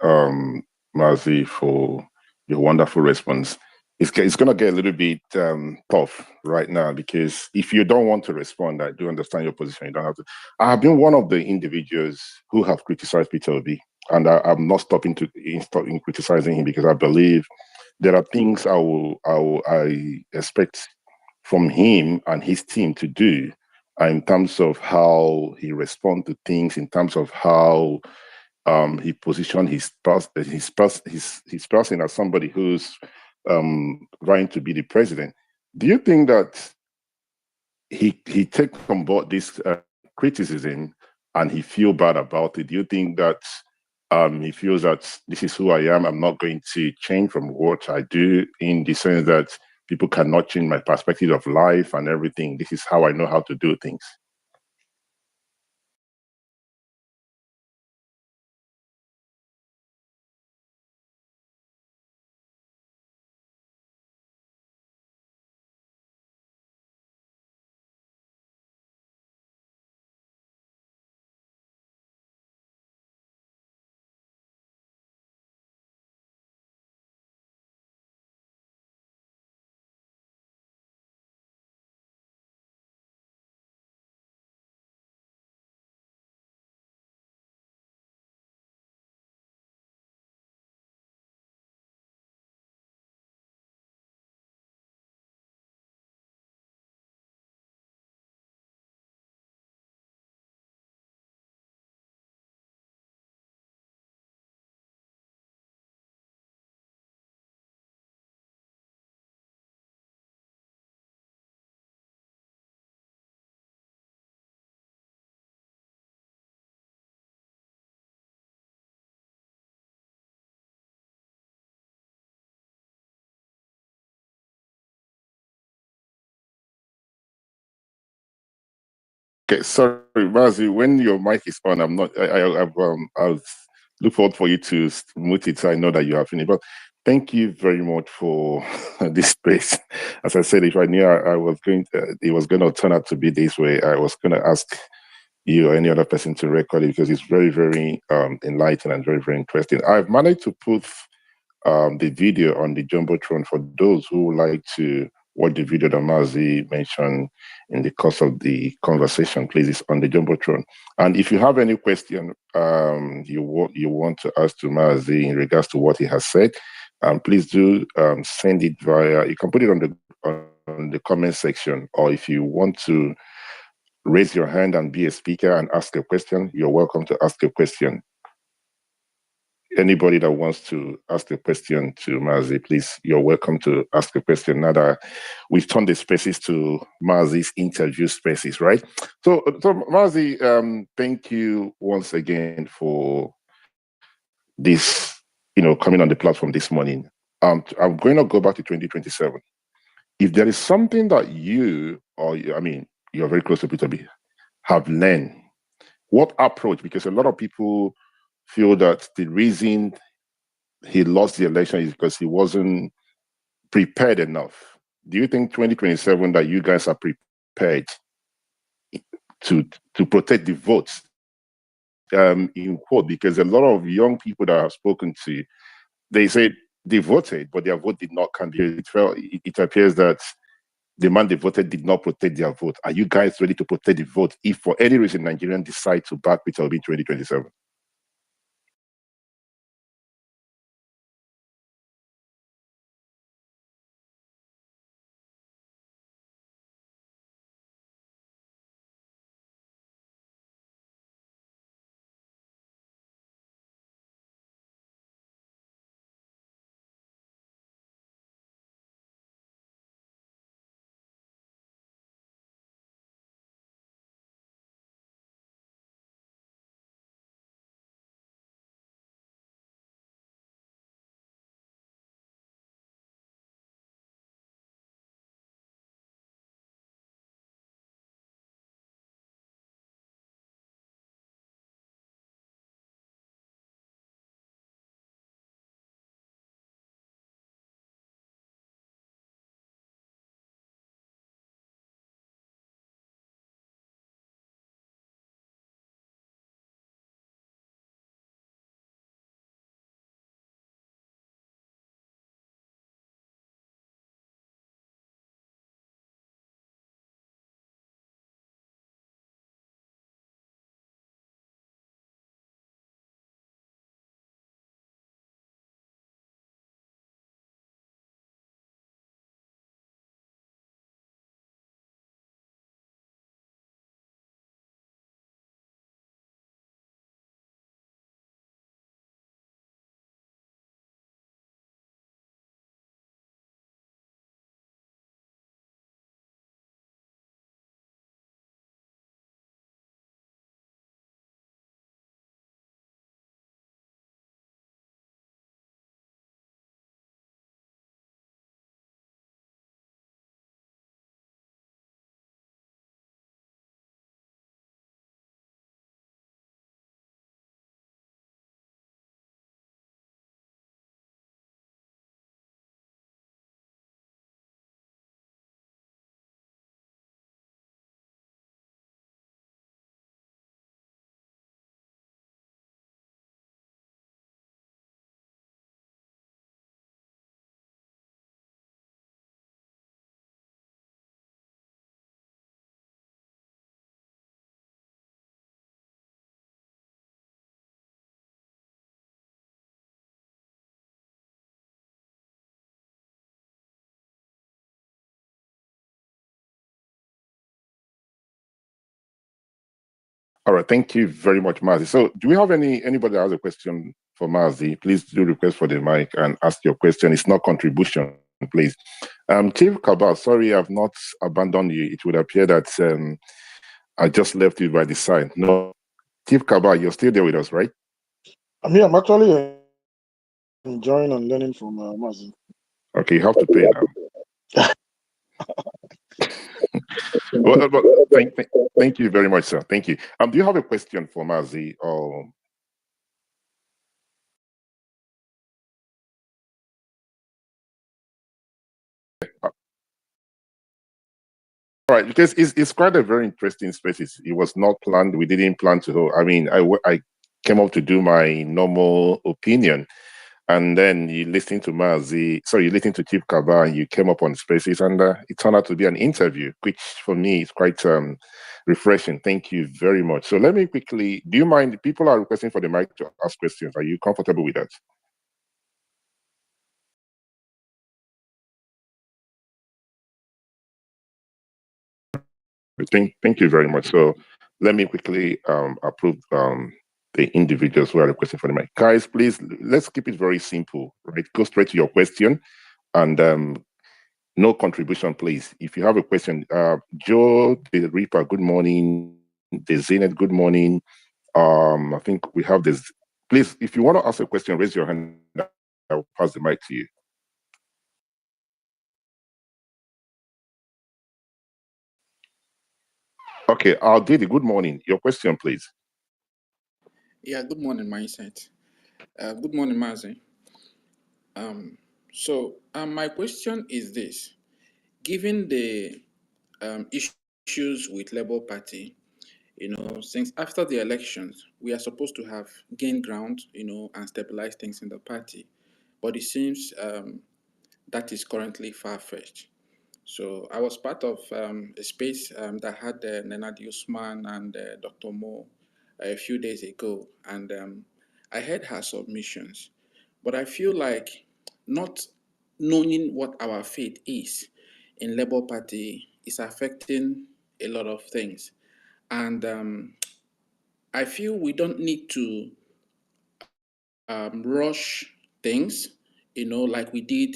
Mazi, for your wonderful response. It's going to get a little bit tough right now because if you don't want to respond, I do understand your position. You don't have to. I have been one of the individuals who have criticized Peter Obi, and I'm not stopping criticizing him because I believe there are things I expect from him and his team to do in terms of how he responds to things, in terms of how he positioned his person as somebody who's vying to be the president. Do you think that he takes on board this criticism and he feel bad about it? Do you think that he feels that this is who I am? I'm not going to change from what I do, in the sense that people cannot change my perspective of life and everything. This is how I know how to do things. Okay, sorry, Mazi, when your mic is on, I'm not. I'll look forward for you to mute it, so I know that you have finished. But thank you very much for this space. As I said, if I knew I was it was going to turn out to be this way, I was going to ask you or any other person to record it because it's very, very enlightening and very, very interesting. I've managed to put the video on the Jumbotron for those who would like to watch the video that Mazi mentioned in the course of the conversation. Please, it's on the Jumbotron. And if you have any question you want to ask to Mazi in regards to what he has said, please do send it via. You can put it on the comment section, or if you want to raise your hand and be a speaker and ask a question, you're welcome to ask a question. Anybody that wants to ask a question to Mazi, please, you're welcome to ask a question. Now that we've turned the spaces to Mazi's interview spaces, right? So Mazi, thank you once again for this, coming on the platform this morning. I'm going to go back to 2027. If there is something that you're very close to Peter B, have learned, what approach? Because a lot of people feel that the reason he lost the election is because he wasn't prepared enough. Do you think 2027 that you guys are prepared to to protect the votes? In quote, because a lot of young people that I've spoken to, they said they voted, but their vote did not count. It appears that the man they voted did not protect their vote. Are you guys ready to protect the vote if for any reason Nigerians decide to back Peter Obi in 2027? All right, thank you very much, Mazi. So, do we have anybody that has a question for Mazi? Please do request for the mic and ask your question. It's not contribution, please. Chief Kabal, sorry, I've not abandoned you. It would appear that I just left you by the side. No, Chief Kabal, you're still there with us, right? I'm here. I'm actually enjoying and learning from Mazi. Okay, you have to pay now. But thank you very much, sir. Thank you. Do you have a question for Mazi? Or all right, because it's quite a very interesting space. It was not planned. We didn't plan to. I mean, I came up to do my normal opinion, and then you listen to Mazi. So you listen to Chief Kaba, and you came up on spaces, and it turned out to be an interview, which for me is quite refreshing. Thank you very much. So let me quickly. Do you mind? People are requesting for the mic to ask questions. Are you comfortable with that? Thank you very much. So let me quickly approve the individuals who are requesting for the mic. Guys, please, let's keep it very simple, right? Go straight to your question and no contribution, please. If you have a question, Joe the Reaper, good morning. The Zenith, good morning. I think we have this. Please, if you want to ask a question, raise your hand. I'll pass the mic to you. Okay, Didi, good morning. Your question, please. Yeah, good morning, my insight. Good morning, Mazi. My question is this: given the issues with Labour Party, since after the elections, we are supposed to have gained ground, and stabilize things in the party, but it seems that is currently far-fetched. So I was part of a space that had Nenadi Usman and Dr. Mo a few days ago, and I heard her submissions. But I feel like not knowing what our fate is in Labour Party is affecting a lot of things. And I feel we don't need to rush things, like we did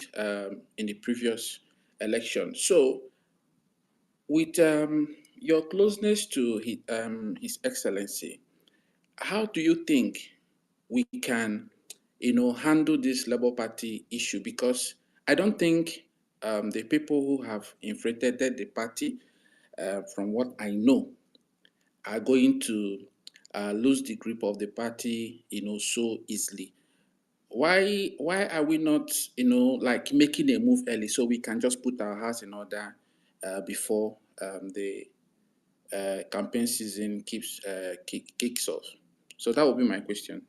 in the previous election. So with your closeness to His Excellency, how do you think we can, handle this Labour Party issue? Because I don't think the people who have infiltrated the party, from what I know, are going to lose the grip of the party, so easily. Why are we not, like making a move early so we can just put our house in order before the campaign season kicks off? So that would be my question.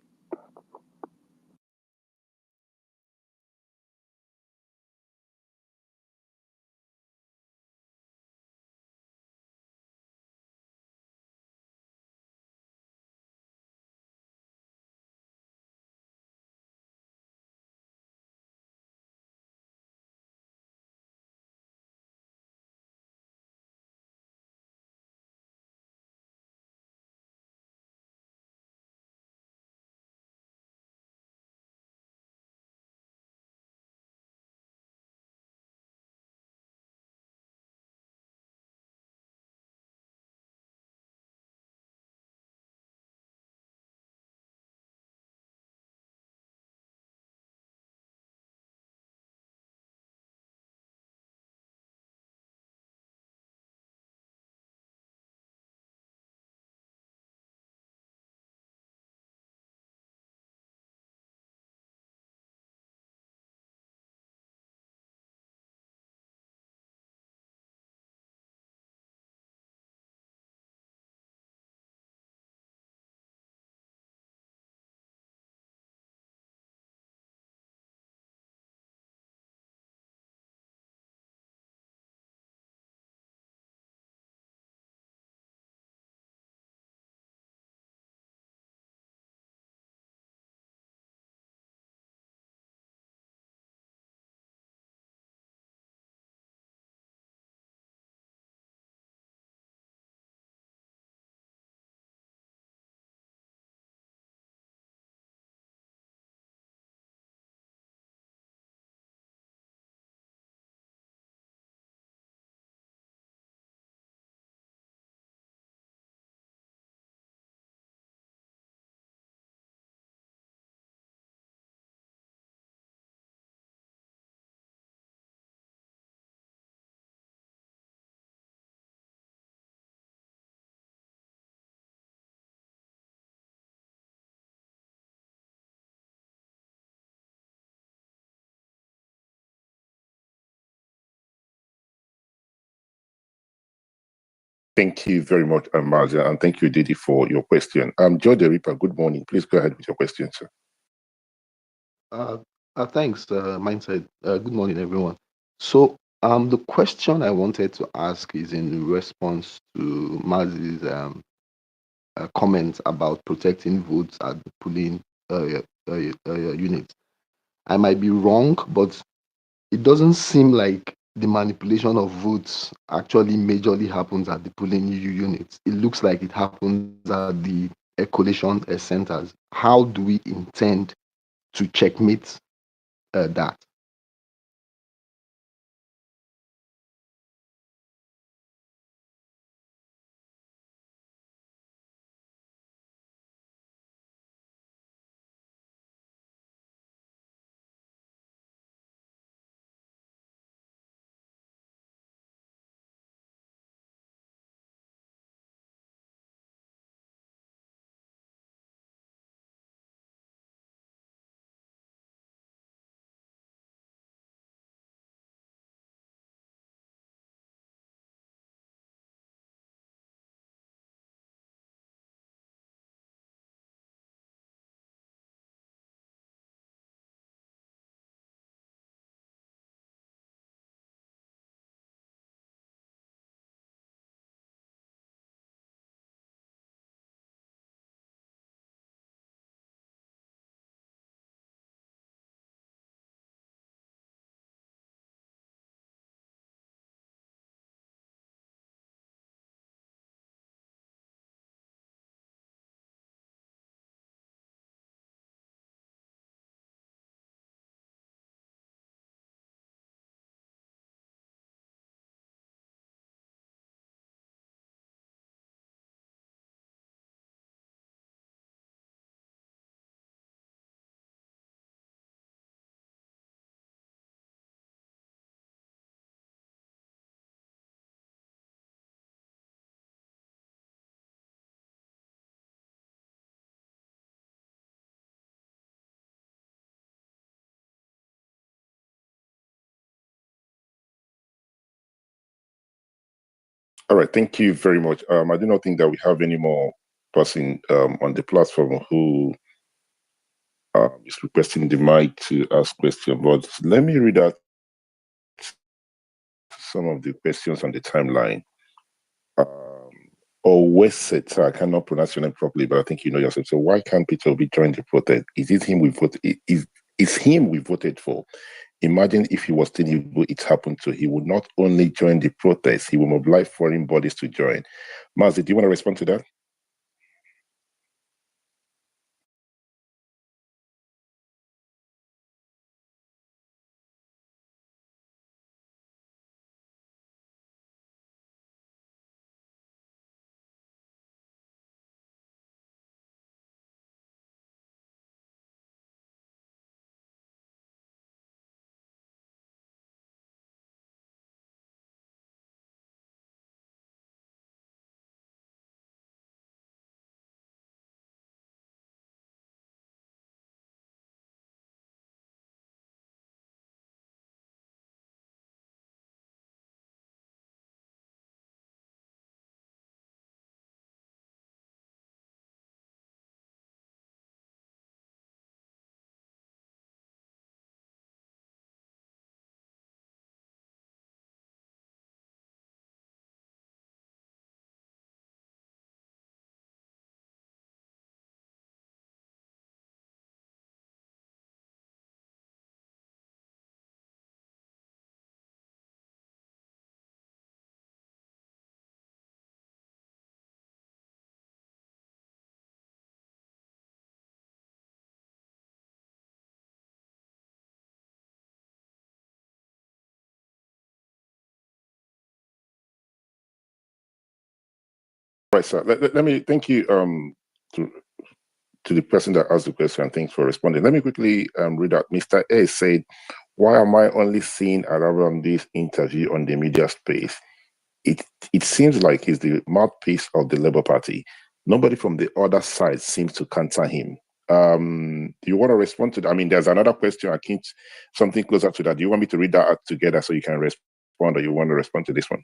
Thank you very much, Mazia, and thank you, Didi, for your question. George Reaper, good morning. Please go ahead with your question, sir. Thanks, Mindset. Good morning, everyone. So, the question I wanted to ask is in response to Maz's comment about protecting votes at the polling unit. I might be wrong, but it doesn't seem like the manipulation of votes actually majorly happens at the polling units. It looks like it happens at the collation centers. How do we intend to checkmate that? All right, thank you very much. I do not think that we have any more person on the platform who is requesting the mic to ask questions, but let me read out some of the questions on the timeline. Oweseta, I cannot pronounce your name properly, but I think you know yourself. So why can't Peter Obi join the protest? Is it him we voted? Is him we voted for? Imagine if he was Tinubu, it happened to. He would not only join the protest, he will mobilize foreign bodies to join. Mazi, do you want to respond to that? Right, sir. Let me thank you to to the person that asked the question. Thanks for responding. Let me quickly read out. Mr. A said, "Why am I only seeing around this interview on the media space? It seems like he's the mouthpiece of the Labour Party. Nobody from the other side seems to counter him." Do you want to respond to that? I mean, there's another question. I can't something closer to that. Do you want me to read that out together so you can respond, or you want to respond to this one?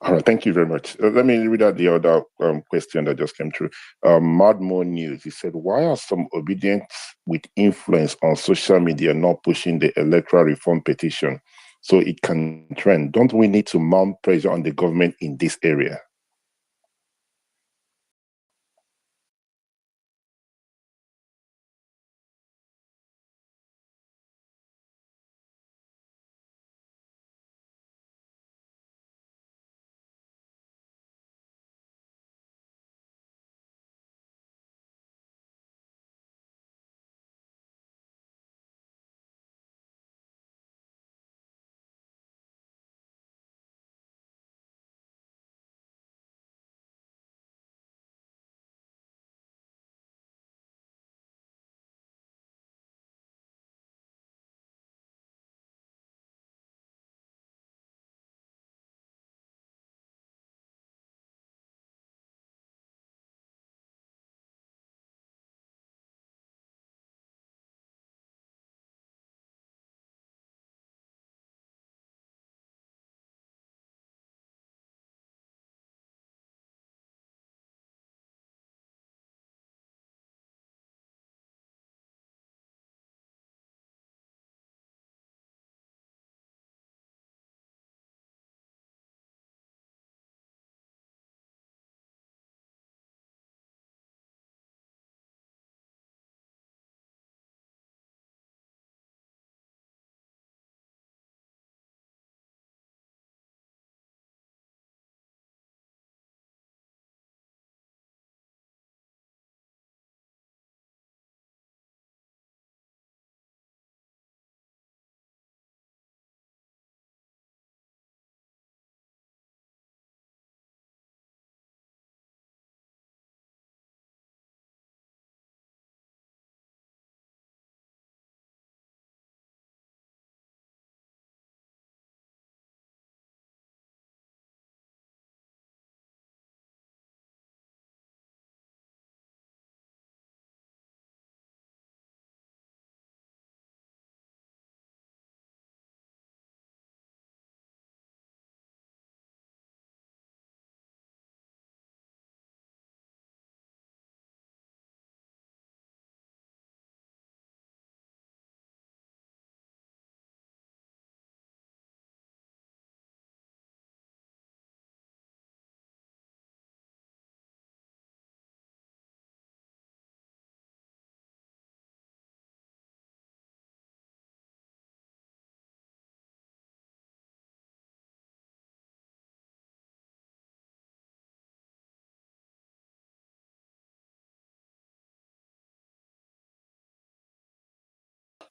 All right, thank you very much. Let me read out the other question that just came through. Madmo News, he said, why are some obedient with influence on social media not pushing the electoral reform petition so it can trend? Don't we need to mount pressure on the government in this area?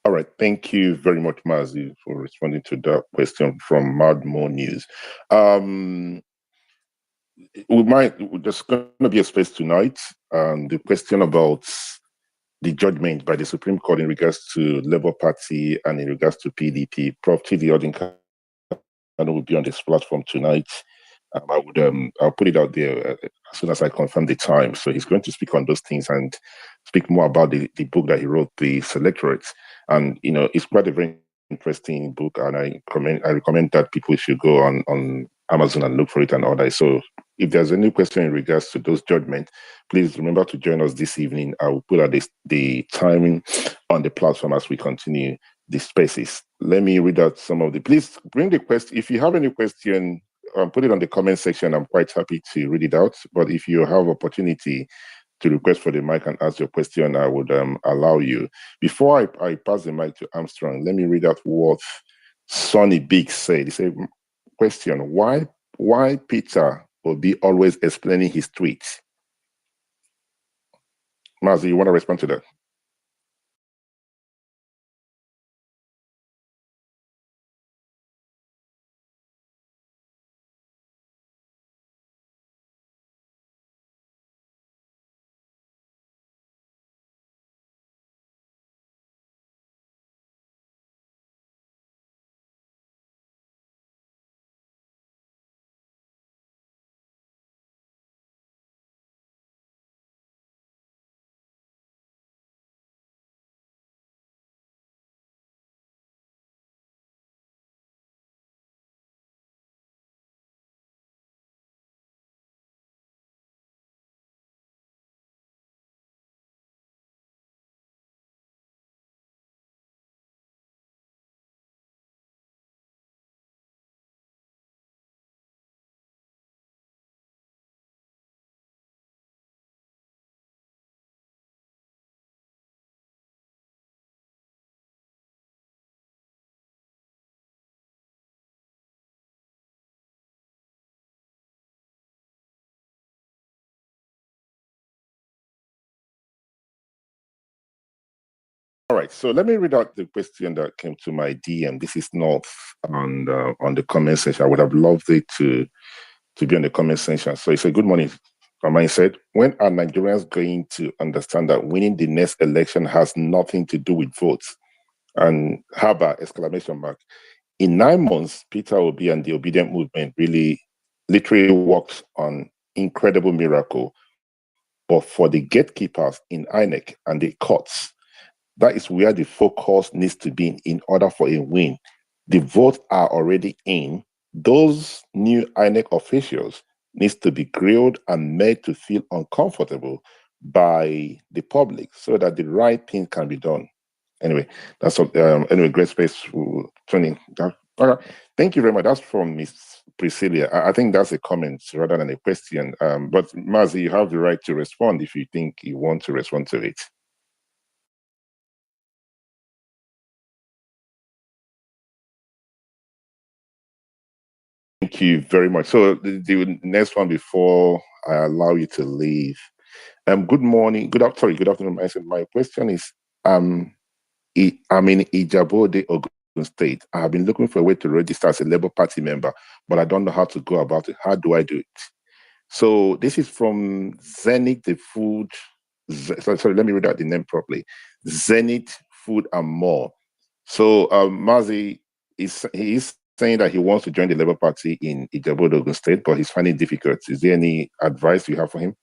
All right, thank you very much, Mazi, for responding to that question from Madmo News. There's going to be a space tonight. The question about the judgment by the Supreme Court in regards to Labour Party and in regards to PDP. Prof. T.D. Odinka will be on this platform tonight. I'll put it out there as soon as I confirm the time. So he's going to speak on those things and speak more about the book that he wrote, The Selectorate. And it's quite a very interesting book, and I recommend that people should go on Amazon and look for it and order it. So if there's any question in regards to those judgments, please remember to join us this evening. I will put out the timing on the platform as we continue the spaces. Let me read out some of the. Please bring the question. If you have any question, put it on the comment section. I'm quite happy to read it out. But if you have opportunity to request for the mic and ask your question, I would allow you. Before I pass the mic to Armstrong, let me read out what Sonny Big said. He said, question, why Peter will be always explaining his tweets? Mazi, you want to respond to that? right. So let me read out the question that came to my DM. This is not on the comment section. I would have loved it to be on the comment section. So he said, "Good morning." Mama said, "When are Nigerians going to understand that winning the next election has nothing to do with votes?" And Haba exclamation mark. In 9 months, Peter Obi and the ObiDient movement really literally worked on incredible miracle. But for the gatekeepers in INEC and the courts, that is where the focus needs to be in order for a win. The votes are already in. Those new INEC officials needs to be grilled and made to feel uncomfortable by the public so that the right thing can be done. Anyway, that's anyway, great space training. All right. Thank you very much. That's from Miss Priscilla. I think that's a comment rather than a question. But Mazi, you have the right to respond if you think you want to respond to it. Thank you very much. So the next one before I allow you to leave. Good morning. Good afternoon. I said my question is I'm in Ijabode, Ogun State. I have been looking for a way to register as a Labour Party member, but I don't know how to go about it. How do I do it? So this is from Zenith the Food. Sorry, let me read out the name properly. Zenith Food and More. So Mazi is saying that he wants to join the Labour Party in Ijabode, Ogun State, but he's finding it difficult. Is there any advice you have for him?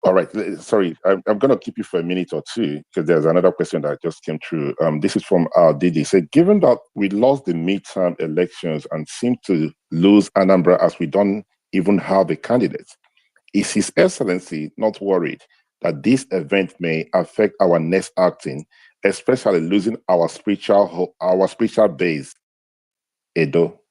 All right. Sorry, I'm going to keep you for a minute or two because there's another question that just came through. This is from Didi. Said, given that we lost the midterm elections and seem to lose Anambra as we don't even have a candidate, is His Excellency not worried that this event may affect our next acting, especially losing our spiritual base, Edo?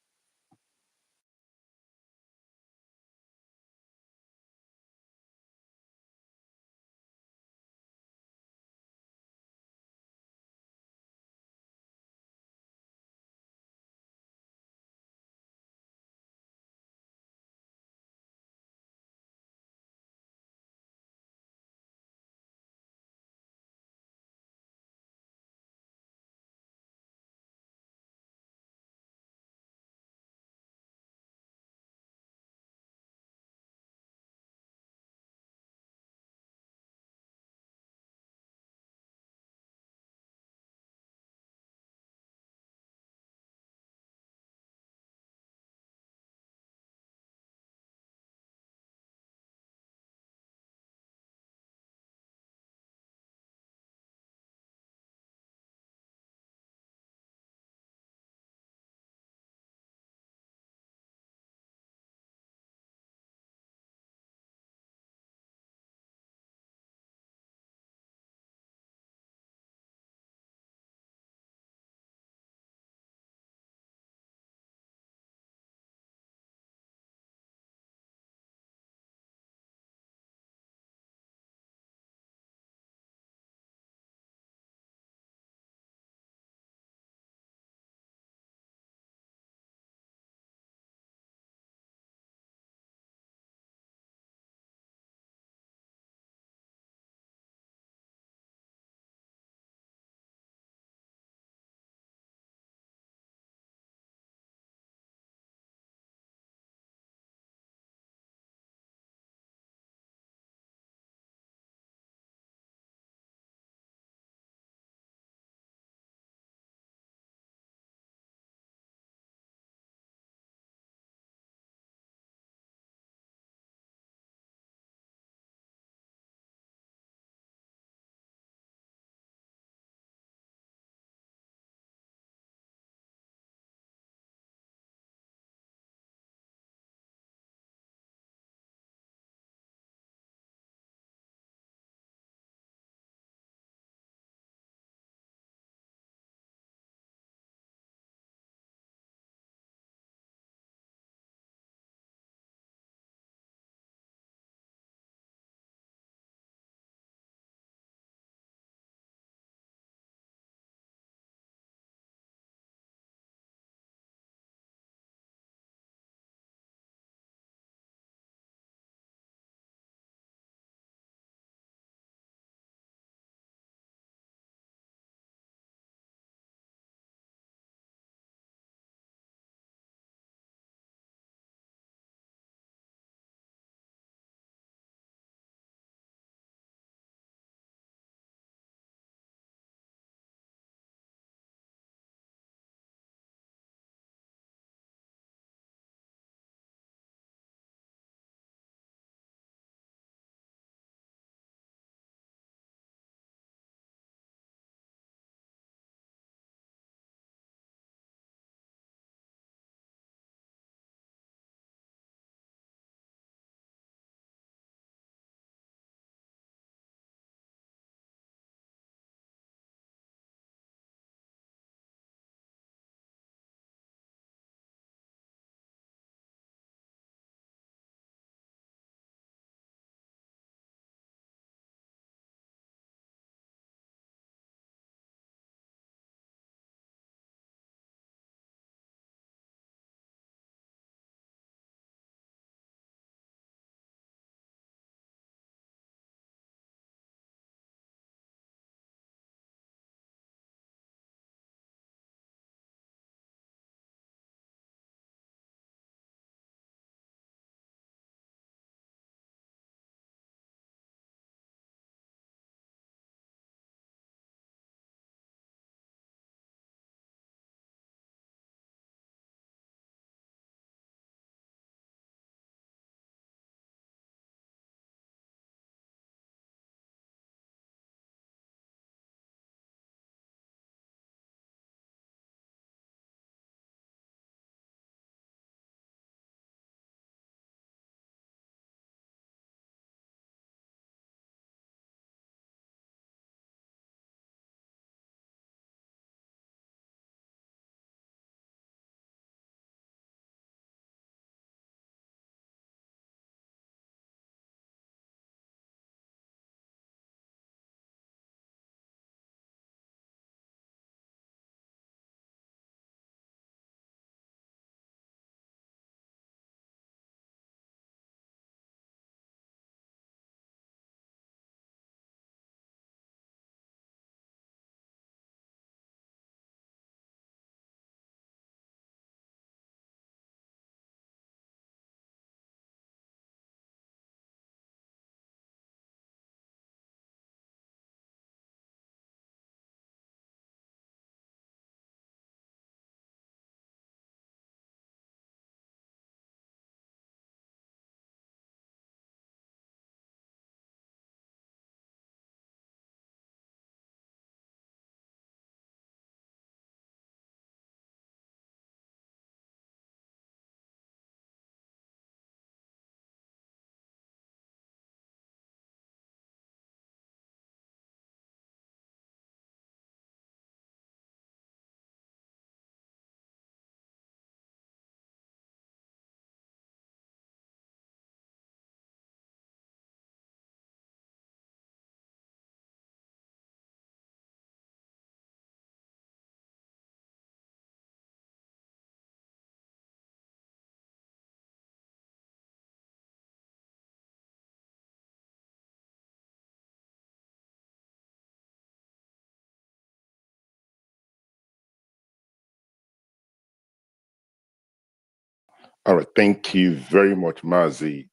All right. Thank you very much, Mazi,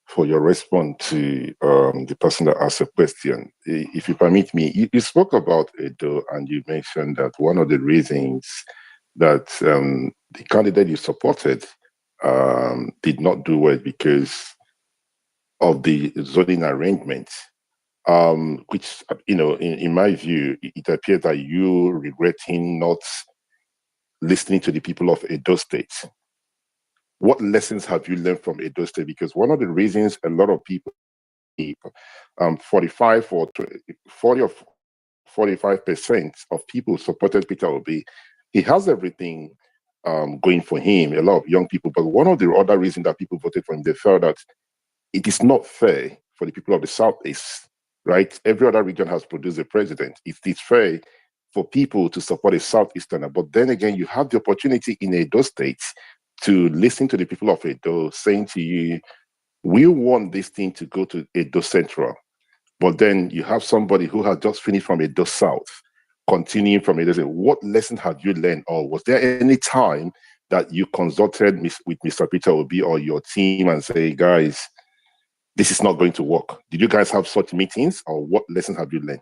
for your response to the person that asked a question. If you permit me, you spoke about Edo and you mentioned that one of the reasons that the candidate you supported did not do well because of the zoning arrangement, which, in my view, it appears that you regretting not listening to the people of Edo State. What lessons have you learned from Edo State? Because one of the reasons a lot of people, 45 or 40 or 45% of people supported Peter Obi. He has everything going for him, a lot of young people. But one of the other reasons that people voted for him, they felt that it is not fair for the people of the Southeast, right? Every other region has produced a president. It is fair for people to support a Southeasterner. But then again, you have the opportunity in Edo State to listen to the people of Edo saying to you, we want this thing to go to Edo Central. But then you have somebody who has just finished from Edo South, continuing from Edo South. What lesson have you learned? Or was there any time that you consulted with Mr. Peter Obi or your team and say, guys, this is not going to work? Did you guys have such meetings, or what lessons have you learned?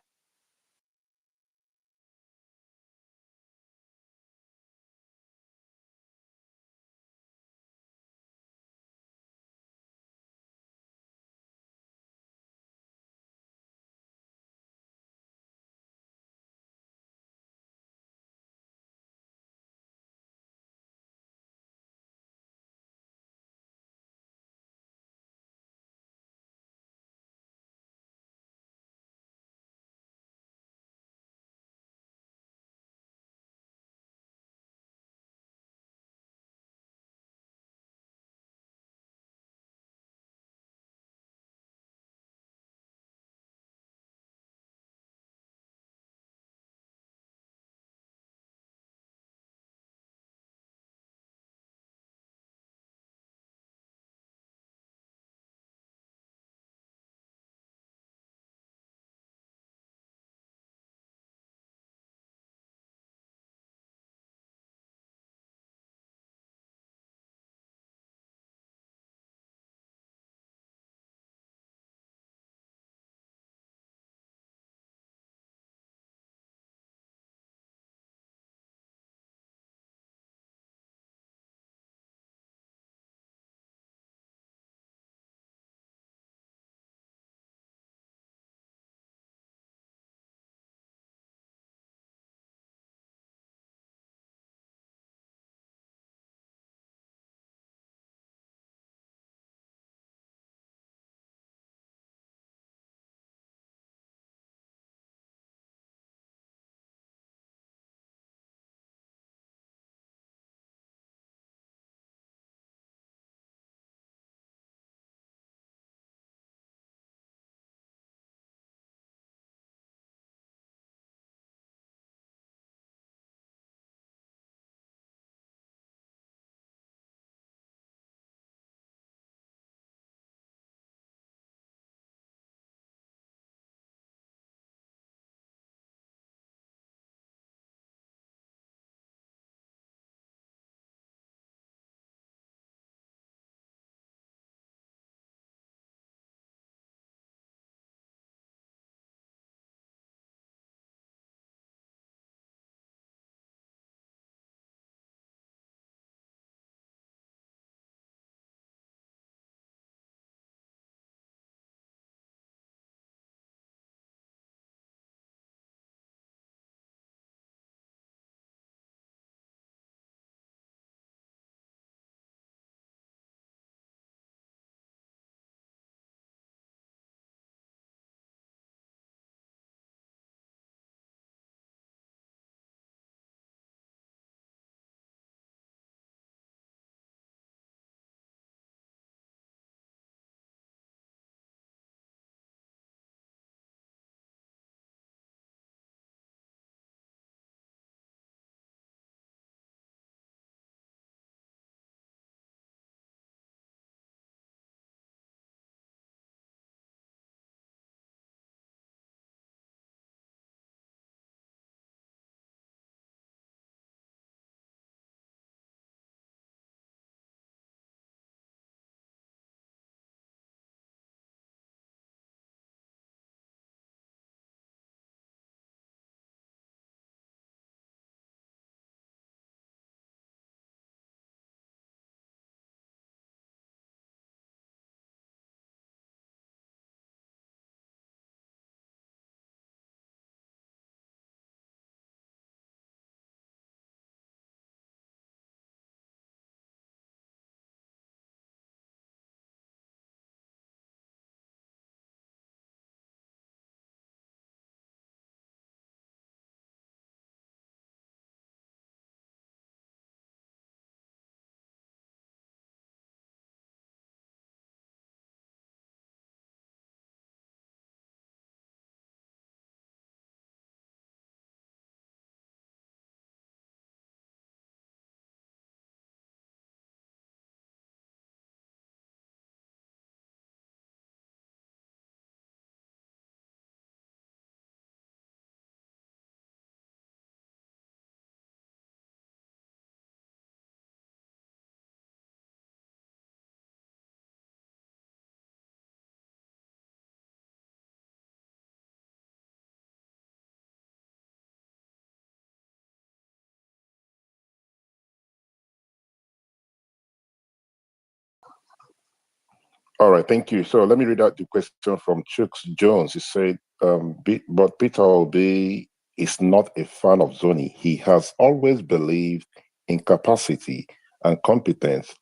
All right, thank you. So let me read out the question from Chooks Jones. He said, but Peter Obi is not a fan of zoning. He has always believed in capacity and competence.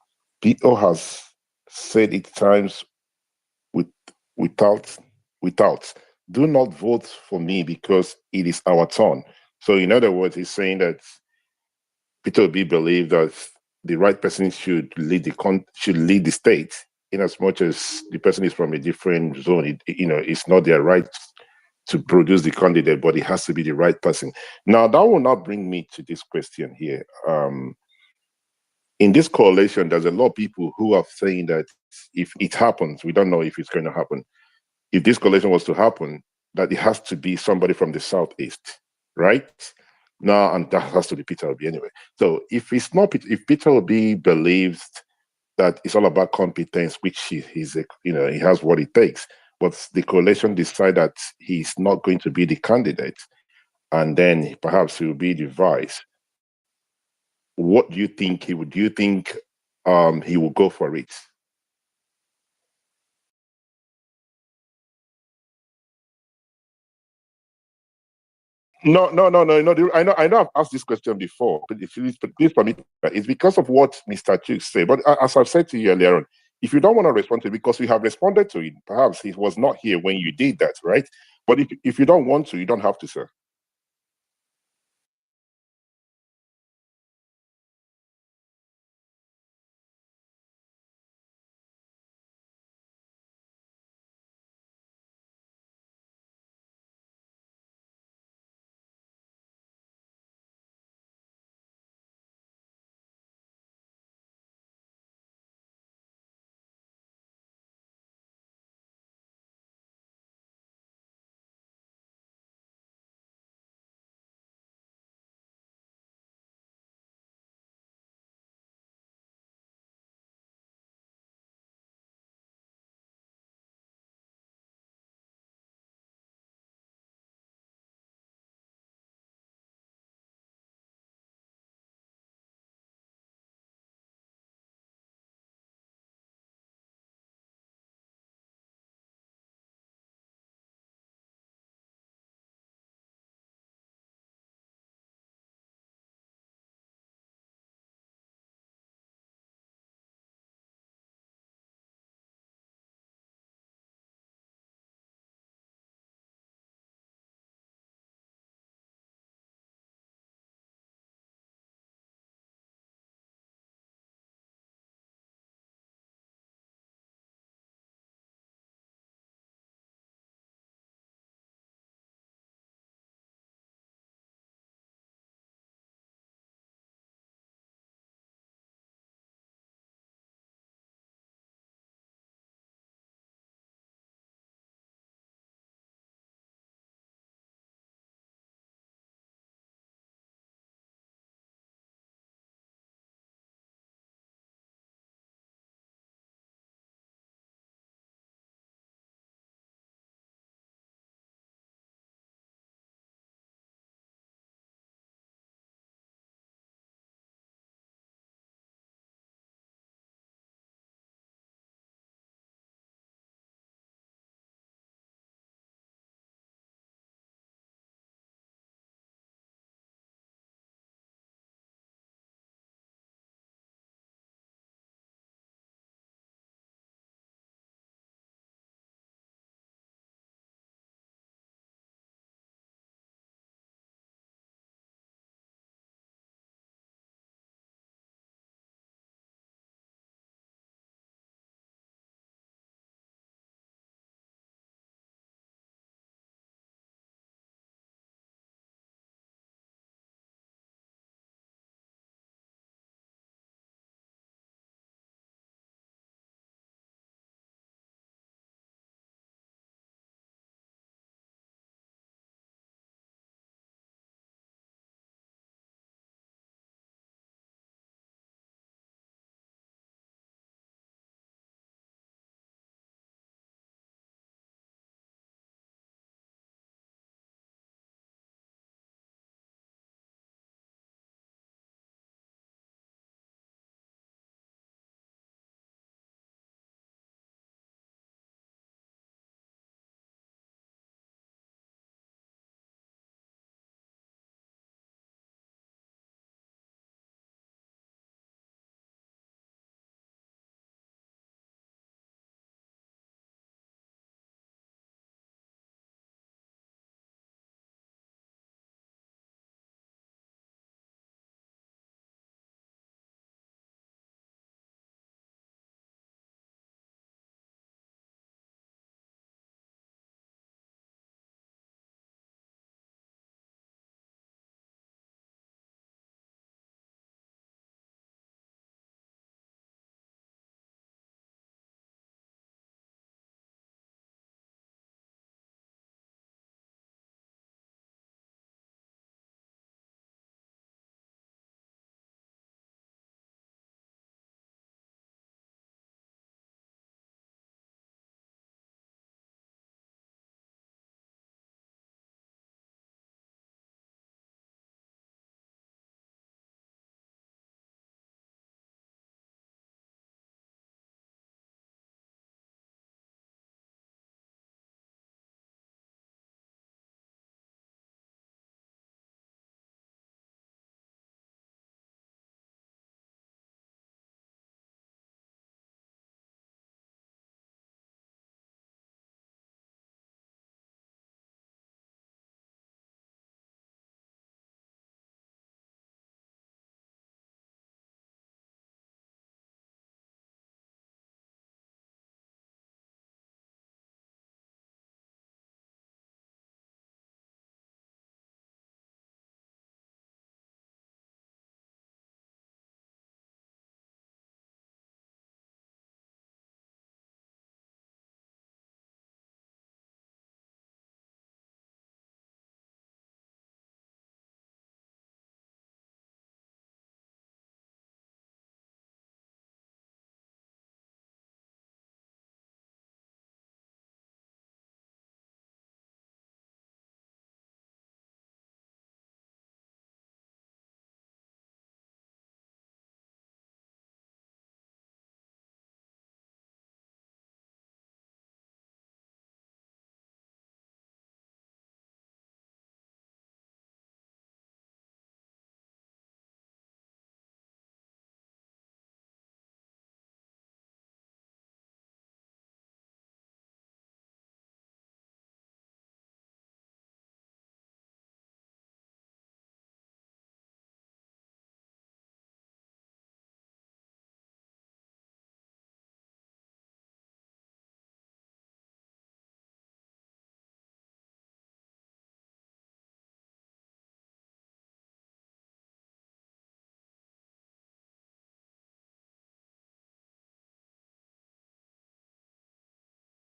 Peter has said it times with without without. Do not vote for me because it is our turn. So in other words, he's saying that Peter Obi believed that the right person should lead the state, in as much as the person is from a different zone. It's not their right to produce the candidate, but it has to be the right person. Now, that will not bring me to this question here. In this coalition, there's a lot of people who are saying that if it happens, we don't know if it's going to happen. If this coalition was to happen, that it has to be somebody from the southeast, right? Now, and that has to be Peter Obi anyway. So if it's not, if Peter Obi believes that it's all about competence, which he has what it takes, but the coalition decide that he's not going to be the candidate, and then perhaps he will be the vice. What do you think he would? Do you think he will go for it? No. I know. I've asked this question before, but if you please permit, it's because of what Mr. Chuk said. But as I've said to you earlier on, if you don't want to respond to it, because we have responded to it, perhaps he was not here when you did that, right? But if you don't want to, you don't have to, sir.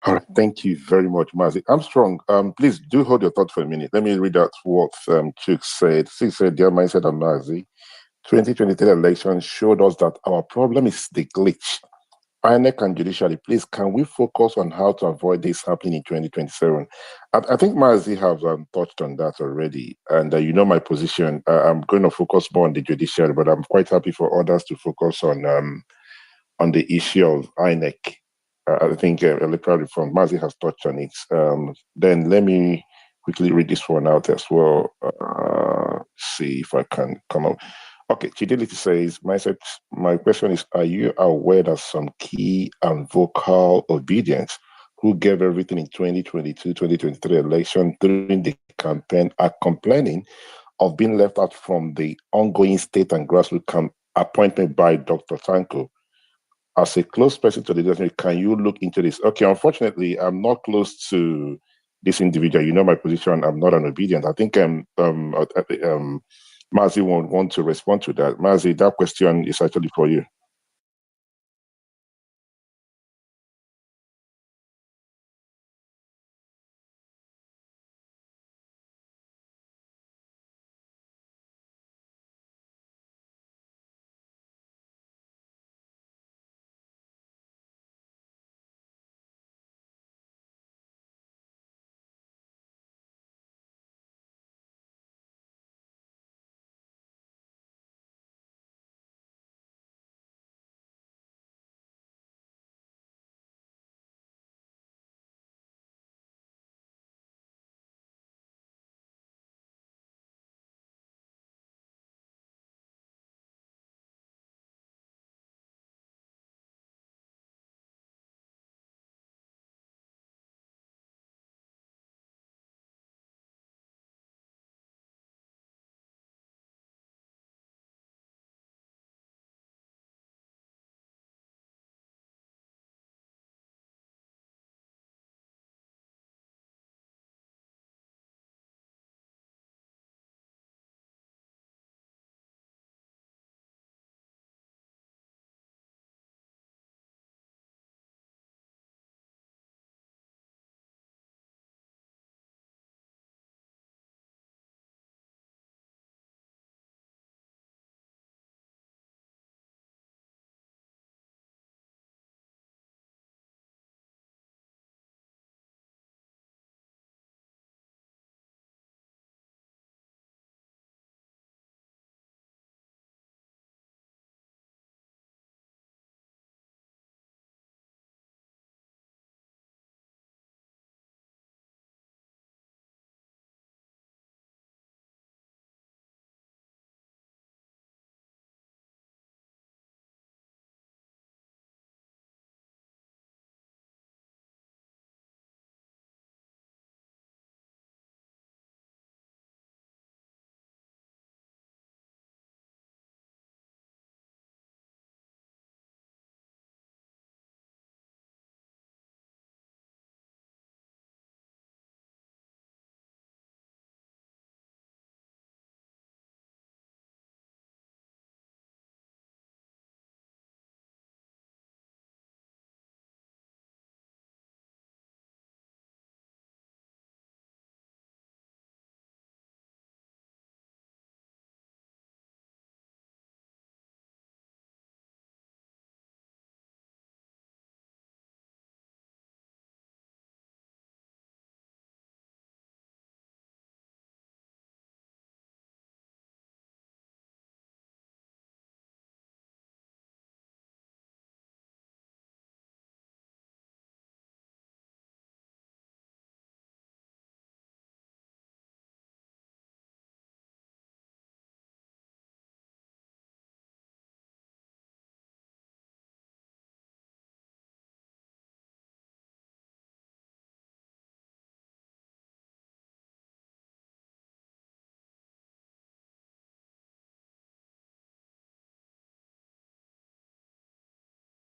All right, thank you very much, Mazi. Armstrong, please do hold your thought for a minute. Let me read out what Chuk said. She said, "Dear mindset of Mazi, 2023 election showed us that our problem is the glitch. INEC and judiciary, please, can we focus on how to avoid this happening in 2027? I think Mazi have touched on that already, and you know my position. I'm going to focus more on the judiciary, but I'm quite happy for others to focus on the issue of INEC. I think electoral reform, Mazi has touched on it. Then let me quickly read this one out as well. See if I can come up. Okay, Chidelity says, my question is, are you aware that some key and vocal obedience who gave everything in 2022-2023 election during the campaign are complaining of being left out from the ongoing state and grassroots appointment by Dr. Tanko? As a close person to the leadership, can you look into this? Okay, unfortunately, I'm not close to this individual. You know my position. I'm not an obedient. I think Mazi won't want to respond to that. Mazi, that question is actually for you.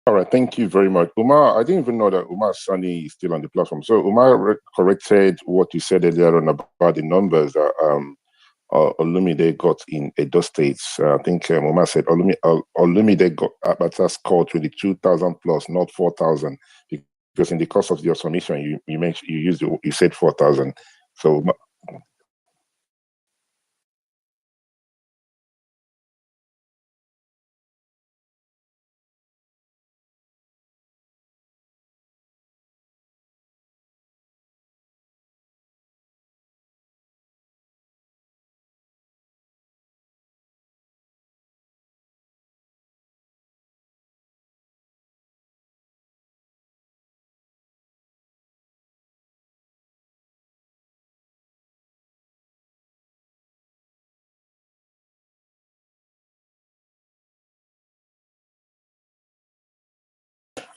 All right, thank you very much. Umar, I didn't even know that Umar Sani is still on the platform. So Umar corrected what you said earlier on about the numbers that Olumide got in Edo States. I think Umar said Olumide got Abata scored 22,000 plus, not 4,000, because in the course of your submission, you mentioned you said 4,000. So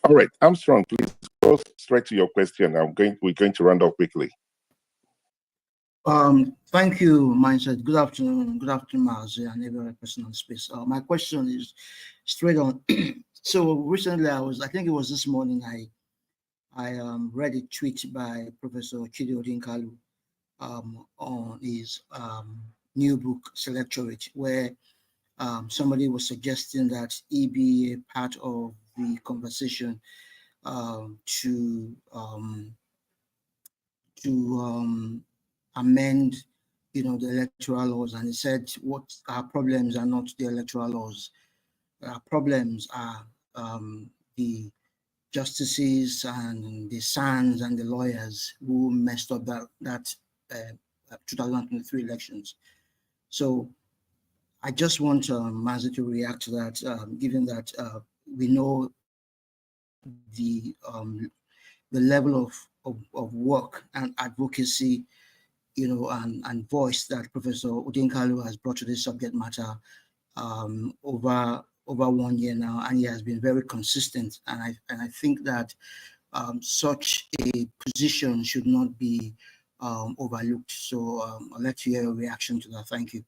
all right, Armstrong, please go straight to your question. We're going to round up quickly. Thank you, Mindset. Good afternoon, Mazi, and every other person on space. My question is straight on. So recently, I think it was this morning, I read a tweet by Professor Chidi Odinkalu on his new book, Selectorate, where somebody was suggesting that he be a part of the conversation to amend, the electoral laws. And he said, what our problems are not the electoral laws. Our problems are the justices and the SANs and the lawyers who messed up that 2023 elections. So I just want Mazi to react to that, given that we know the the level of work and advocacy, and voice that Professor Odinkalu has brought to this subject matter over 1 year now, and he has been very consistent. And I think that such a position should not be overlooked. So I'll let you hear a reaction to that. Thank you.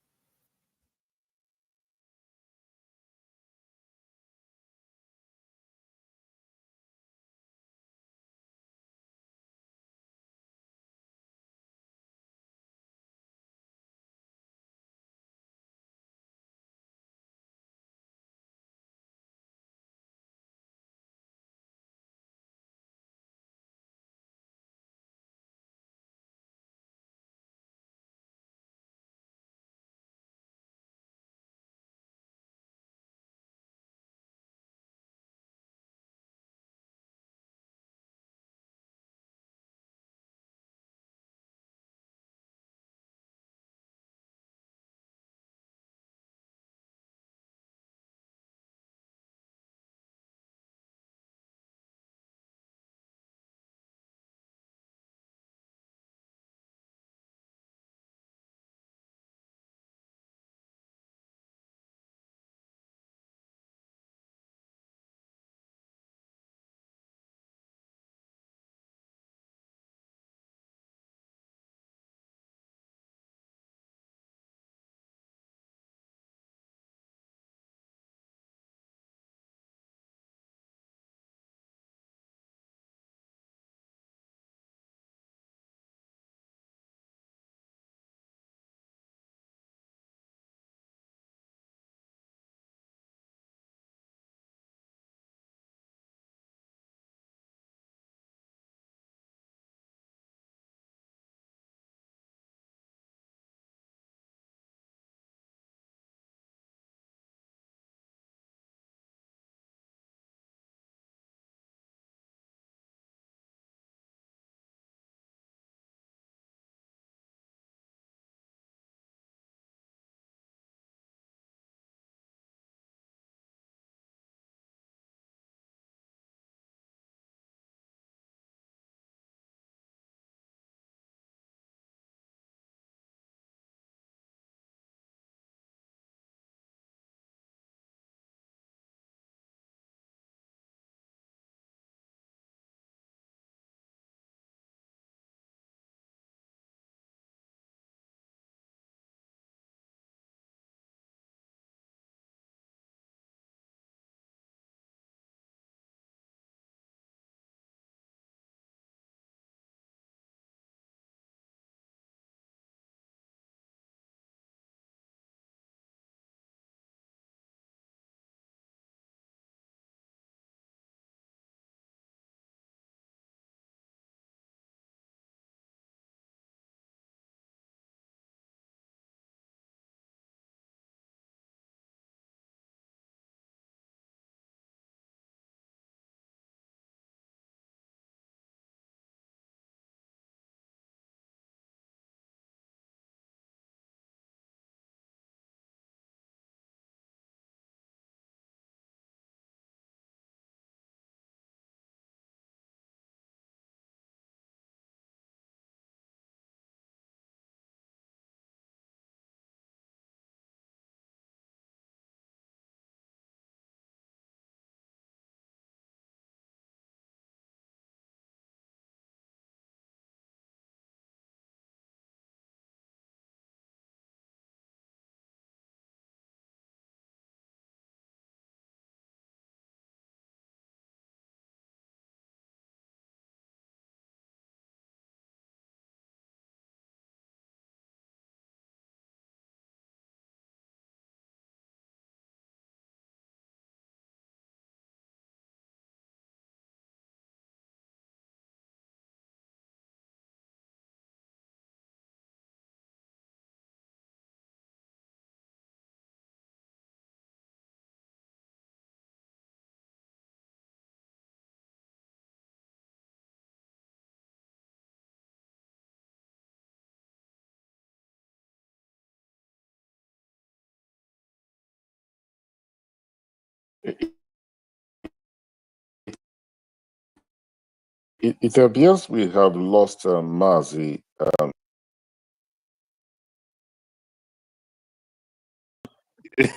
It appears we have lost Mazi.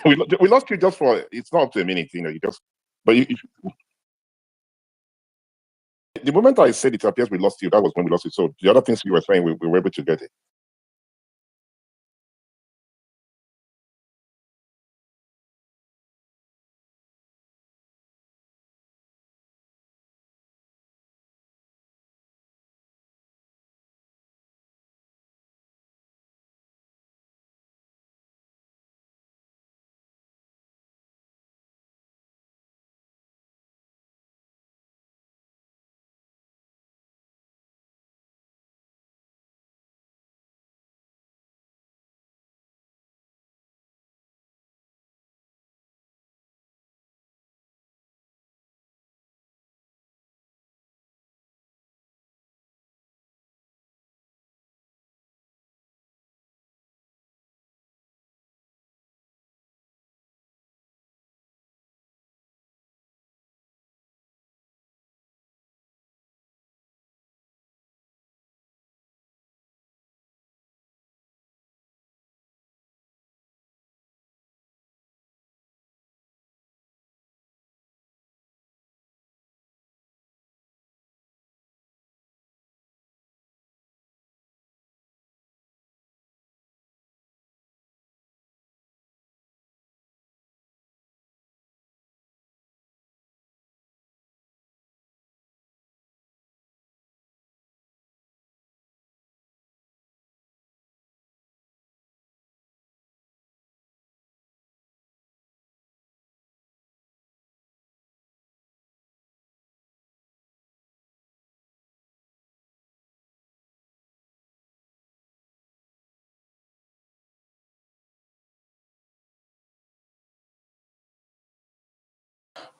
We lost you just for, it's not up to a minute, you just, but the moment I said it appears we lost you, that was when we lost it. So the other things you were saying, we were able to get it.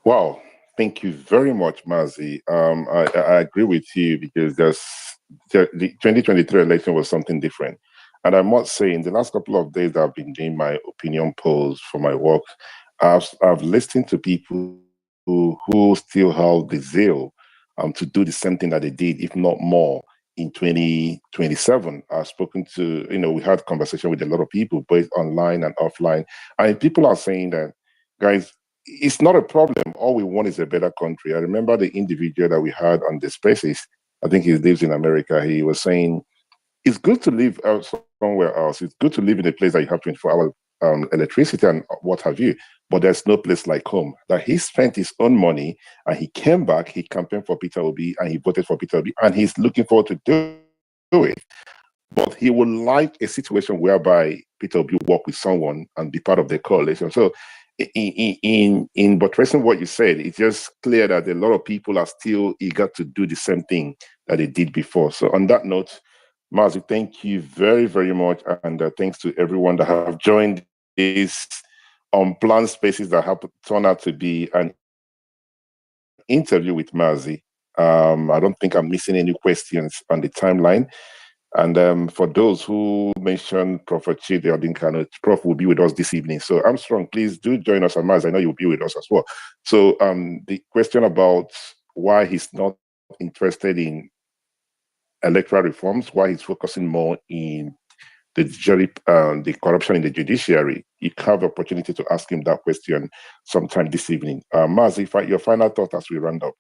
Wow, thank you very much, Mazi. I agree with you because the 2023 election was something different. And I must say, in the last couple of days, I've been doing my opinion polls for my work. I've listened to people who still have the zeal to do the same thing that they did, if not more, in 2027. I've spoken to, we had conversation with a lot of people, both online and offline. And people are saying that, guys, it's not a problem. All we want is a better country. I remember the individual that we had on the spaces. I think he lives in America. He was saying it's good to live somewhere else. It's good to live in a place that you have 24-hour electricity and what have you. But there's no place like home. That he spent his own money and he came back. He campaigned for Peter Obi and he voted for Peter Obi and he's looking forward to do it. But he would like a situation whereby Peter Obi work with someone and be part of the coalition. So in buttressing what you said, it's just clear that a lot of people are still eager to do the same thing that they did before. So on that note, Mazi, thank you very, very much. And thanks to everyone that have joined these unplanned spaces that have turned out to be an interview with Mazi. I don't think I'm missing any questions on the timeline. And for those who mentioned Prophet Chidi Odinkano, Prof will be with us this evening. So Armstrong, please do join us on Mars. I know you'll be with us as well. So the question about why he's not interested in electoral reforms, why he's focusing more in the corruption in the judiciary, you have the opportunity to ask him that question sometime this evening. Maz, your final thought as we round up.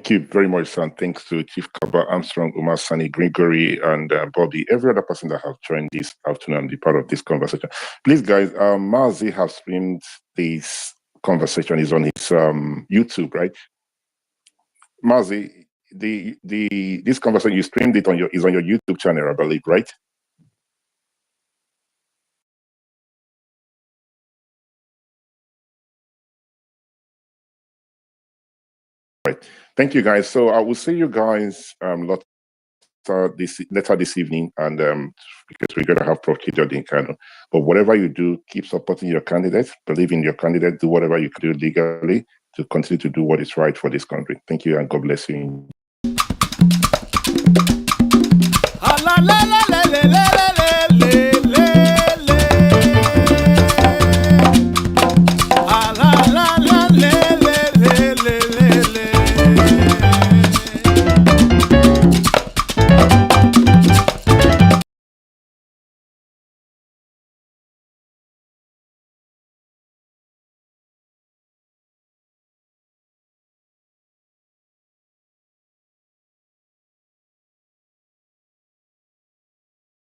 Thank you very much, and thanks to Chief Kaba, Armstrong, Umar Sani, Gregory, and Bobby, every other person that have joined this afternoon and be part of this conversation. Please, guys, Mazi has streamed this conversation. Is on his YouTube, right? Mazi, this conversation, you streamed it on your YouTube channel, I believe, right? Right. Thank you, guys. So I will see you guys later this evening, and because we're going to have Prof. Chidodi Kano. But whatever you do, keep supporting your candidate, believe in your candidate, do whatever you can do legally to continue to do what is right for this country. Thank you, and God bless you.